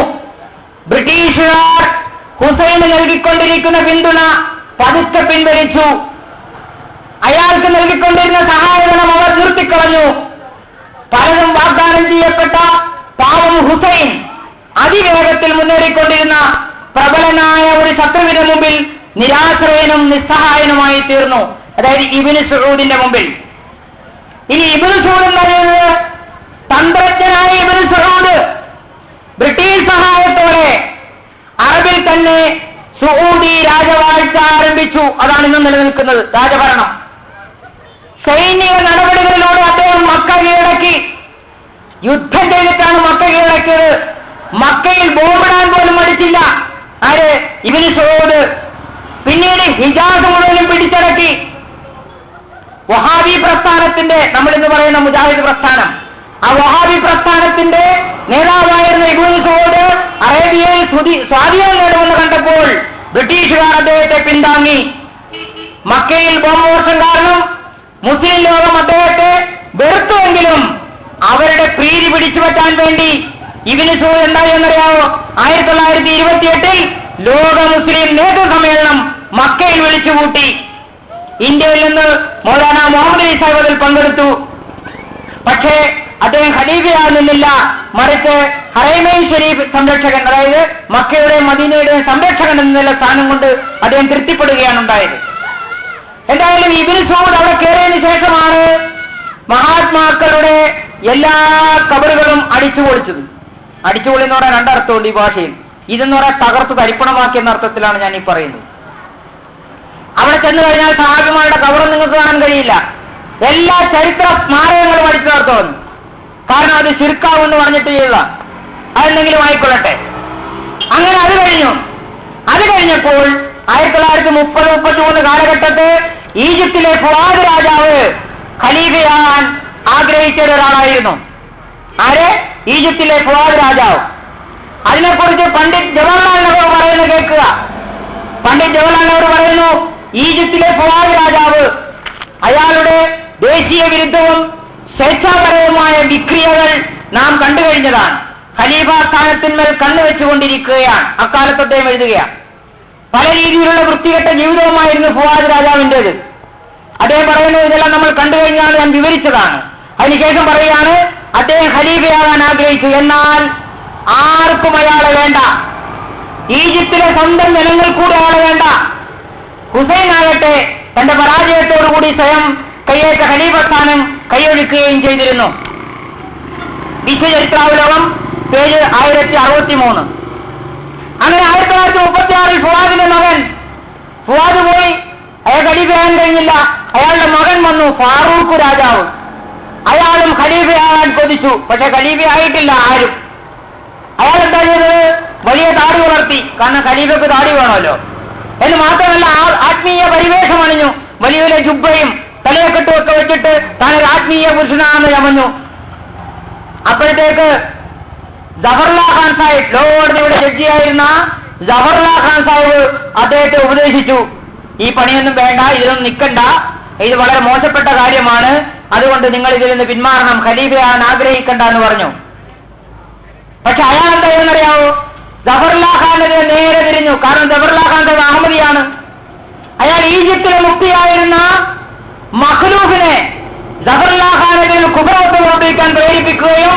ബ്രിട്ടീഷുകാർ ഹുസൈന് നൽകിക്കൊണ്ടിരിക്കുന്ന പിന്തുണ പതുക്കെ പിൻവലിച്ചു. അയാൾക്ക് നൽകിക്കൊണ്ടിരുന്ന സഹായധനം അവർ നിർത്തിക്കളഞ്ഞു. പലതും വാഗ്ദാനം ചെയ്യപ്പെട്ട പാവം ഹുസൈൻ അതിവേഗത്തിൽ മുന്നേറിക്കൊണ്ടിരുന്ന പ്രബലനായ ഒരു ശത്രുവിന്റെ മുമ്പിൽ നിരാശ്രയനും നിസ്സഹായനുമായി തീർന്നു. അതായത് ഇബ്നു സഊദിന്റെ മുമ്പിൽ. ഇനി ഇബ്നു സഊദ് എന്ന് പറയുന്നത് തന്ത്രജ്ഞനായ ഇബ്നു സഊദ് ബ്രിട്ടീഷ് സഹായത്തോടെ അറബിൽ തന്നെ സഊദി രാജവാഴ്ച ആരംഭിച്ചു. അതാണ് ഇന്ന് നിലനിൽക്കുന്നത് രാജഭരണം. സൈനിക നടപടികളിലൂടെ അദ്ദേഹം മക്ക കീഴടക്കി. യുദ്ധം ചെയ്തിട്ടാണ് മക്ക കീഴടക്കിയത്. മക്കയിൽ ബോംബിടാൻ പോലും മടിച്ചില്ല. ആര്? ഇബ്നു സഊദ്. പിന്നീട് ഹിജാസ് മുഴുവനും പിടിച്ചടക്കി. വഹാബി പ്രസ്ഥാനത്തിന്റെ, നമ്മളിന്ന് പറയുന്ന മുജാഹിദ് പ്രസ്ഥാനം, ആ വഹാബി പ്രസ്ഥാനത്തിന്റെ നേതാവായിരുന്ന ഇബ്നു സഊദ് അറേബ്യയിൽ സ്വാധീനം നേടുമെന്ന് കണ്ടപ്പോൾ ബ്രിട്ടീഷുകാർ അദ്ദേഹത്തെ പിന്താങ്ങി. മക്കയിൽ ബോംബവർഷം കാരണം മുസ്ലിം ലോകം അദ്ദേഹത്തെ വെറുത്തുവെങ്കിലും അവരുടെ പ്രീതി പിടിച്ചുപറ്റാൻ വേണ്ടി ഇബ്നു സഊദ് എന്തായി എന്നറിയാമോ? 1928 ലോക മുസ്ലിം നേതൃസമ്മേളനം മക്കയിൽ വിളിച്ചുകൂട്ടി. ഇന്ത്യയിൽ നിന്ന് മൗലാന മുഹമ്മദ് അലി സാഹിബ് അതിൽ പങ്കെടുത്തു. പക്ഷേ അദ്ദേഹം ഖലീഫയാകുന്നില്ല, മറിച്ച് ഹറൈമൈൻ ഷരീഫ് സംരക്ഷകൻ, അതായത് മക്കയുടെ മദീനയുടെ സംരക്ഷകൻ എന്നുള്ള സ്ഥാനം കൊണ്ട് അദ്ദേഹം തൃപ്തിപ്പെടുകയാണ് ഉണ്ടായത്. എന്തായാലും ഇബ്നു സഊദ് അവിടെ കയറിയതിനു ശേഷമാണ് മഹാത്മാക്കളുടെ എല്ലാ കബറുകളും അടിച്ചുപൊളിച്ചത്. അടിച്ചുപൊളി എന്ന് പറയാൻ രണ്ടർത്ഥമുണ്ട് ഈ ഭാഷയിൽ. ഇതെന്ന് പറയാൻ തകർത്ത് തരിപ്പണമാക്കിയെന്ന അർത്ഥത്തിലാണ് ഞാൻ ഈ പറയുന്നത്. അവിടെ ചെന്നു കഴിഞ്ഞാൽ സഹാബിമാരുടെ കബറും നിങ്ങൾക്ക് കാണാൻ കഴിയില്ല. എല്ലാ ചരിത്ര സ്മാരകങ്ങളും അടിച്ചു നടത്തുന്നു. കാരണം അത് ശിർക്കാവെന്ന് പറഞ്ഞിട്ട് ചെയ്യുക, അതെന്തെങ്കിലും ആയിക്കൊള്ളട്ടെ. അങ്ങനെ അത് കഴിഞ്ഞു. അത് കഴിഞ്ഞപ്പോൾ 1930-33 കാലഘട്ടത്ത് ഈജിപ്തിലെ ഫുആദ് രാജാവ് ഖലീഫയാകാൻ ആഗ്രഹിച്ച ഒരാളായിരുന്നു. ആര്? ഈജിപ്തിലെ ഫുആദ് രാജാവ്. അതിനെക്കുറിച്ച് പണ്ഡിറ്റ് ജവഹർലാൽ നെഹ്റു പറയുന്നത് കേൾക്കുക. പണ്ഡിറ്റ് ജവഹർലാൽ നെഹ്റു പറയുന്നു, ഈജിപ്തിലെ ഫുആദ് രാജാവ് അയാളുടെ ദേശീയ വിരുദ്ധവും സ്വേച്ഛാപരവുമായ വിക്രിയകൾ നാം കണ്ടു കഴിഞ്ഞതാണ്. ഖലീഫ സ്ഥാനത്തിന്മേൽ കണ്ണുവെച്ചുകൊണ്ടിരിക്കുകയാണ്. അക്കാലത്ത് അദ്ദേഹം എഴുതുകയാണ്. പല രീതിയിലുള്ള വൃത്തികെട്ട ജീവിതവുമായിരുന്നു ഫുആദ് രാജാവിൻ്റേത്. അദ്ദേഹം പറയുന്നു, ഇതെല്ലാം നമ്മൾ കണ്ടു കഴിഞ്ഞാൽ ഞാൻ വിവരിച്ചതാണ്. അതിനുശേഷം പറയുകയാണ്, അദ്ദേഹം ഖലീഫയാകാൻ ആഗ്രഹിച്ചു. എന്നാൽ ആർക്കും അയാളെ വേണ്ട. ഈജിപ്തിലെ സ്വന്തം ജനങ്ങൾ കൂടെ അയാളെ വേണ്ട. ഹുസൈൻ ആകട്ടെ തന്റെ പരാജയത്തോടുകൂടി സ്വയം കയ്യേറ്റ ഖലീഫ സ്ഥാനം കൈയൊഴിക്കുകയും ചെയ്തിരുന്നു. വിശ്വചരിത്രാവലോകം പേജ് 1063. അങ്ങനെ 1936 ഫുവാദിന്റെ മകൻ ഫുവാദ് പോയി. അയാൾ ഖലീഫയാകാൻ കഴിഞ്ഞില്ല. അയാളുടെ മകൻ വന്നു, ഫാറൂഖ് രാജാവ്. അയാളും ഖലീഫയാകാൻ കൊതിച്ചു. പക്ഷെ ഖലീഫയായിട്ടില്ല ആരും. അയാൾ എന്താ ചെയ്തത്? വലിയ താടി വളർത്തി. കാരണം ഖലീഫയ്ക്ക് താടി വേണമല്ലോ. എന്ന് മാത്രമല്ല, ആത്മീയ പരിവേഷം അണിഞ്ഞു. വലിയ വലിയ ജുബ്ബയും തലയെക്കെട്ടും ഒക്കെ വെച്ചിട്ട് താൻ ഒരു ആത്മീയ പുരുഷനാണെന്ന് ചമഞ്ഞു. അപ്പോഴത്തേക്ക് ജഫർലാ ഖാൻ സാഹിബ്, ലോ കോടതിയുടെ ജഡ്ജിയായിരുന്ന ജഫർലാ ഖാൻ സാഹിബ് അദ്ദേഹത്തെ ഉപദേശിച്ചു, ഈ പണിയൊന്നും വേണ്ട, ഇതിലൊന്നും നിൽക്കണ്ട, ഇത് വളരെ മോശപ്പെട്ട കാര്യമാണ്, അതുകൊണ്ട് നിങ്ങൾ ഇതിൽ നിന്ന് പിന്മാറണം, ഖലീഫയാകാൻ ആഗ്രഹിക്കണ്ട എന്ന് പറഞ്ഞു. പക്ഷെ അയാൾ എന്താ ചെയ്യുന്നറിയാവോ? ജഫർലാ ഖാനെതിരെ നേരെ തിരിഞ്ഞു. കാരണം ജഫർലാ ഖാന്റെ അഹമ്മദിയാണ്. അയാൾ ഈജിപ്തിലെ മുഫ്തിയായിരുന്ന മഖ്ലൂഫിനെ ജഫർലാ ഖാനെതിരെ കുഫ്രത്ത് പ്രവർത്തിക്കാൻ പ്രേരിപ്പിക്കുകയും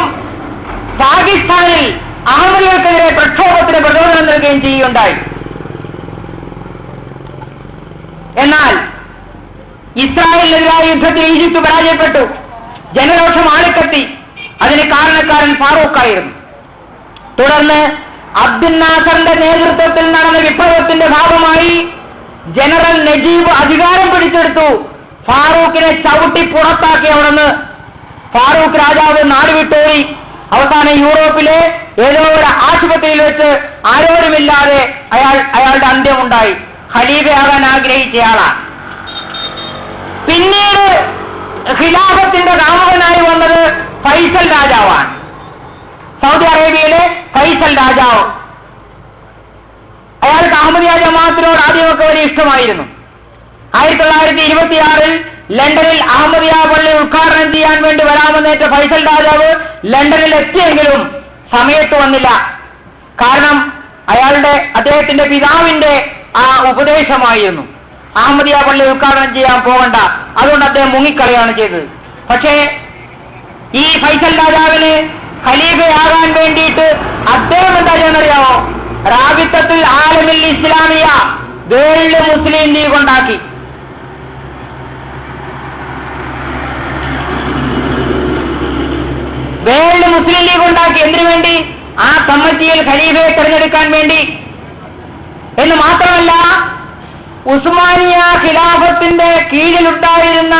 പാകിസ്ഥാനിൽ അഹമ്മദികൾക്കെതിരെ പ്രക്ഷോഭത്തിന് പ്രചോദനം നൽകുകയും ചെയ്യുകയുണ്ടായി. എന്നാൽ ഇസ്രായേലിനെതിരായ യുദ്ധത്തിൽ ഈജിപ്ത് പരാജയപ്പെട്ടു. ജനരോഷം ആളിക്കത്തി. അതിന് കാരണക്കാരൻ ഫാറൂഖായിരുന്നു. തുടർന്ന് അബ്ദുൽ നാസറിന്റെ നേതൃത്വത്തിൽ നടന്ന വിപ്ലവത്തിന്റെ ഭാഗമായി ജനറൽ നജീബ് അധികാരം പിടിച്ചെടുത്തു. ഫാറൂഖിനെ ചവിട്ടി പുറത്താക്കി. അവിടുന്ന് ഫാറൂഖ് രാജാവ് നാടുവിട്ടോടി. അവസാനം യൂറോപ്പിലെ ഏതോ ഒരു ആശുപത്രിയിൽ വെച്ച് ആരോരുമില്ലാതെ അയാളുടെ അന്ത്യമുണ്ടായി. ഖലീഫയാകാൻ ആഗ്രഹിച്ചയാളാണ്. പിന്നീട് ഖിലാഫത്തിന്റെ കാമുകനായി വന്നത് ഫൈസൽ രാജാവാണ്. സൗദി അറേബ്യയിലെ ഫൈസൽ രാജാവ്. അയാൾക്ക് അഹമ്മദിയ ജമാഅത്തിനോട് ആദ്യമൊക്കെ വലിയ ഇഷ്ടമായിരുന്നു. 1926 ലണ്ടനിൽ അഹമ്മദിയ പള്ളി ഉദ്ഘാടനം ചെയ്യാൻ വേണ്ടി വരാമെന്നേറ്റ ഫൈസൽ രാജാവ് ലണ്ടനിൽ എത്തിയെങ്കിലും സമയത്ത് വന്നില്ല. കാരണം അദ്ദേഹത്തിന്റെ പിതാവിന്റെ ആ ഉപദേശമായിരുന്നു, അഹമ്മദിയ പള്ളി ഉദ്ഘാടനം ചെയ്യാൻ പോകണ്ട, അതുകൊണ്ട് അദ്ദേഹം മുങ്ങിക്കളയാണ് ചെയ്തത്. പക്ഷേ ഈ ഫൈസൽ രാജാവിന് ഖലീഫയാകാൻ വേണ്ടിയിട്ട് അദ്ദേഹം എന്താ ചെയ്യുന്നറിയാമോ? റാബിത്തത്തുൽ ആലമിൽ ഇസ്ലാമിയ, വേൾഡ് മുസ്ലിം ലീഗ് ഉണ്ടാക്കി. വേൾഡ് മുസ്ലിം ലീഗ് ഉണ്ടാക്കി. എന്തിനു വേണ്ടി? ആ കമ്മിറ്റിയിൽ ഖലീഫയെ തെരഞ്ഞെടുക്കാൻ വേണ്ടി. എന്ന് മാത്രമല്ല, ഉസ്മാനിയ ഖിലാഫത്തിന്റെ കീഴിലുണ്ടായിരുന്ന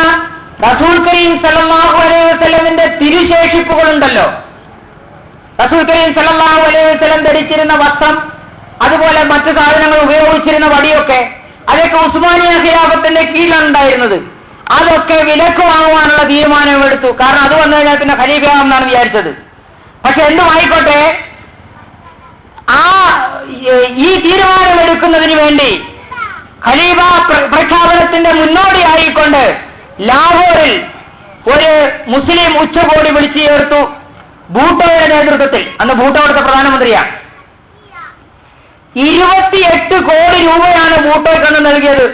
റസൂൽ കരീം സല്ലല്ലാഹു അലൈഹി വസല്ലമിന്റെ തിരുശേഷിപ്പുകളുണ്ടല്ലോ, റസൂൽ കരീം സല്ലല്ലാഹു അലൈഹി വസല്ലം ധരിച്ചിരുന്ന വസ്ത്രം, അതുപോലെ മറ്റു സാധനങ്ങൾ ഉപയോഗിച്ചിരുന്ന വടിയൊക്കെ, അതൊക്കെ ഉസ്മാനിയ ഖിലാഫത്തിന്റെ കീഴിലാണ് ഉണ്ടായിരുന്നത്. അതൊക്കെ വിലക്ക് വാങ്ങുവാനുള്ള തീരുമാനമെടുത്തു. കാരണം അത് വന്നു കഴിഞ്ഞാൽ പിന്നെ ഖലീഫയാണെന്നാണ് വിചാരിച്ചത്. പക്ഷെ എന്തുമായിക്കോട്ടെ, ഈ തീരുമാനമെടുക്കുന്നതിന് വേണ്ടി ഖലീഫ പ്രഖ്യാപനത്തിന്റെ മുന്നോടിയായിക്കൊണ്ട് ലാഹോറിൽ ഒരു മുസ്ലിം ഉച്ചകോടി വിളിച്ചു ചേർത്തു ഭൂട്ടോയുടെ നേതൃത്വത്തിൽ. അന്ന് ഭൂട്ടോ അവിടുത്തെ പ്രധാനമന്ത്രിയാണ്. 28 കോടി രൂപയാണ് ഭൂട്ടോയ്ക്കന്ന് നൽകിയത്.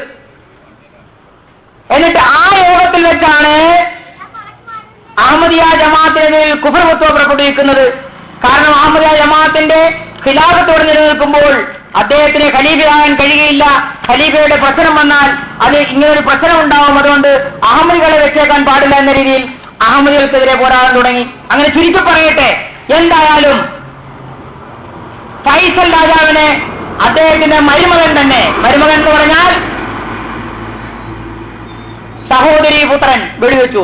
എന്നിട്ട് ആ യോഗത്തിൽ വെച്ചാണ് അഹമ്മദിയ ജമാഅത്തിനെതിരെ കുഫർ ഫത്വ പുറപ്പെടുവിക്കുന്നത്. കാരണം അഹമ്മദിയ ജമാഅത്തിന്റെ ഖിലാഫത്തോട് നിലനിൽക്കുമ്പോൾ അദ്ദേഹത്തിന് ഖലീഫയാകാൻ കഴിയുകയില്ല. ഖലീഫയുടെ പ്രശ്നം വന്നാൽ അത് ഇങ്ങനൊരു പ്രശ്നം ഉണ്ടാവും, അതുകൊണ്ട് അഹമ്മദികളെ വെച്ചേക്കാൻ പാടില്ല എന്ന രീതിയിൽ അഹമ്മദികൾക്കെതിരെ പോരാടാൻ തുടങ്ങി. അങ്ങനെ ചുരുക്കി പറയട്ടെ, എന്തായാലും ഫൈസൽ രാജാവിനെ അദ്ദേഹത്തിന്റെ മരുമകൻ എന്ന് പറഞ്ഞാൽ സഹോദരി പുത്രൻ വെടിവെച്ചു.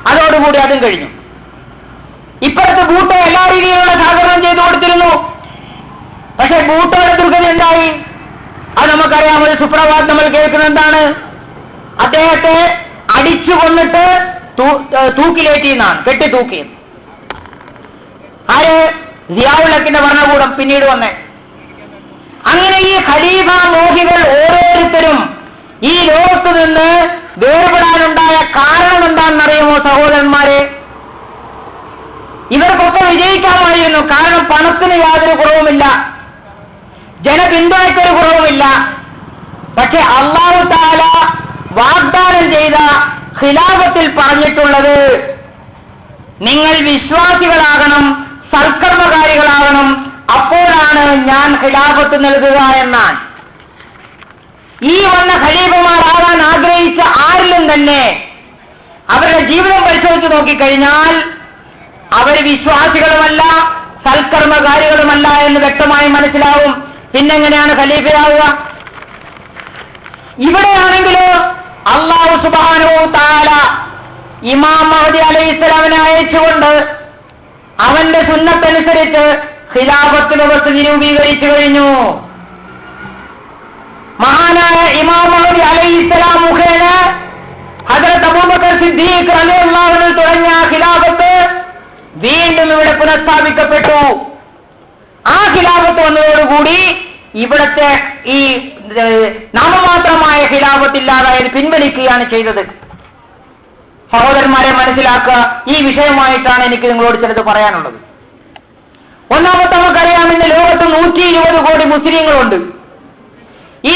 അതോടുകൂടി അതും കഴിഞ്ഞു. ഇപ്പോഴത്തെ ഭൂട്ടോ എല്ലാ രീതിയിലുള്ള സഹകരണം ചെയ്തു കൊടുത്തിരുന്നു. പക്ഷെ ഭൂട്ടോയുടെ ദുർഗതി എന്തായി? അത് നമുക്കറിയാം. ഒരു സുപ്രഭാതം നമ്മൾ കേൾക്കുന്നത് എന്താണ്? അദ്ദേഹത്തെ അടിച്ചു കൊന്നിട്ട് തൂക്കിലേറ്റിന്നാണ്, കെട്ടിത്തൂക്കി. ആര്? സിയാഉൽ ഹക്കിന്റെ ഭരണകൂടം പിന്നീട് വന്നേ. അങ്ങനെ ഈ ഖലീഫ മോഹികൾ ഓരോരുത്തരും ഈ ലോകത്തു നിന്ന് വേർപെടാനുണ്ടായ കാരണം എന്താണെന്നറിയുമോ സഹോദരന്മാരെ? ഇവർക്കൊക്കെ വിജയിക്കാമായിരുന്നു. കാരണം പണത്തിന് യാതൊരു കുറവുമില്ല, ജനപിന്തുണയ്ക്കൊരു കുറവുമില്ല. പക്ഷെ അല്ലാഹു തആല വാഗ്ദാനം ചെയ്ത ഖിലാഫത്തിൽ പറഞ്ഞിട്ടുള്ളത്, നിങ്ങൾ വിശ്വാസികളാകണം, സൽക്കർമ്മകാരികളാകണം, അപ്പോഴാണ് ഞാൻ ഖിലാഫത്ത് നൽകുക എന്നാണ്. ഈ വന്ന ഖലീഫമാരാകാൻ ആഗ്രഹിച്ച ആരിലും തന്നെ അവരുടെ ജീവിതം പരിശോധിച്ച് നോക്കിക്കഴിഞ്ഞാൽ അവർ വിശ്വാസികളുമല്ല, സൽക്കർമ്മകാരികളുമല്ല എന്ന് വ്യക്തമായി മനസ്സിലാവും. പിന്നെങ്ങനെയാണ് ഖലീഫയാവുക? ഇവിടെയാണെങ്കിലോ അല്ലാഹു സുബ്ഹാനഹു തആല ഇമാം മഹ്ദി അലൈഹിസ്സലാമിനെ അയച്ചുകൊണ്ട് അവന്റെ സുന്നത്തനുസരിച്ച് ഖിലാഫത്ത് വ്യവസ്ഥ നിരൂപീകരിച്ചു കഴിഞ്ഞു. മഹാനായ ഇമാം മഹ്ദി അലൈഹിസ്സലാം മുഖേന ഹദ്റത്ത് അബൂബക്കർ സിദ്ദീഖ് റളിയല്ലാഹു അൻഹു തുടങ്ങിയ ഖിലാഫത്ത് വീണ്ടും ഇവിടെ പുനഃസ്ഥാപിക്കപ്പെട്ടു. ആ ഖിലാഫത്ത് വന്നതോടുകൂടി ഇവിടത്തെ ഈ നാമമാത്രമായ ഖിലാഫത്ത് ഇല്ലാതായത് പിൻവലിക്കുകയാണ് ചെയ്തത്. സഹോദരന്മാരെ മനസ്സിലാക്കുക, ഈ വിഷയമായിട്ടാണ് എനിക്ക് നിങ്ങളോട് ചിലത് പറയാനുള്ളത്. ഒന്നാമത്തെ നമുക്കറിയാം, ഇന്ന് ലോകത്ത് 120 കോടി മുസ്ലിങ്ങളുണ്ട്. ഈ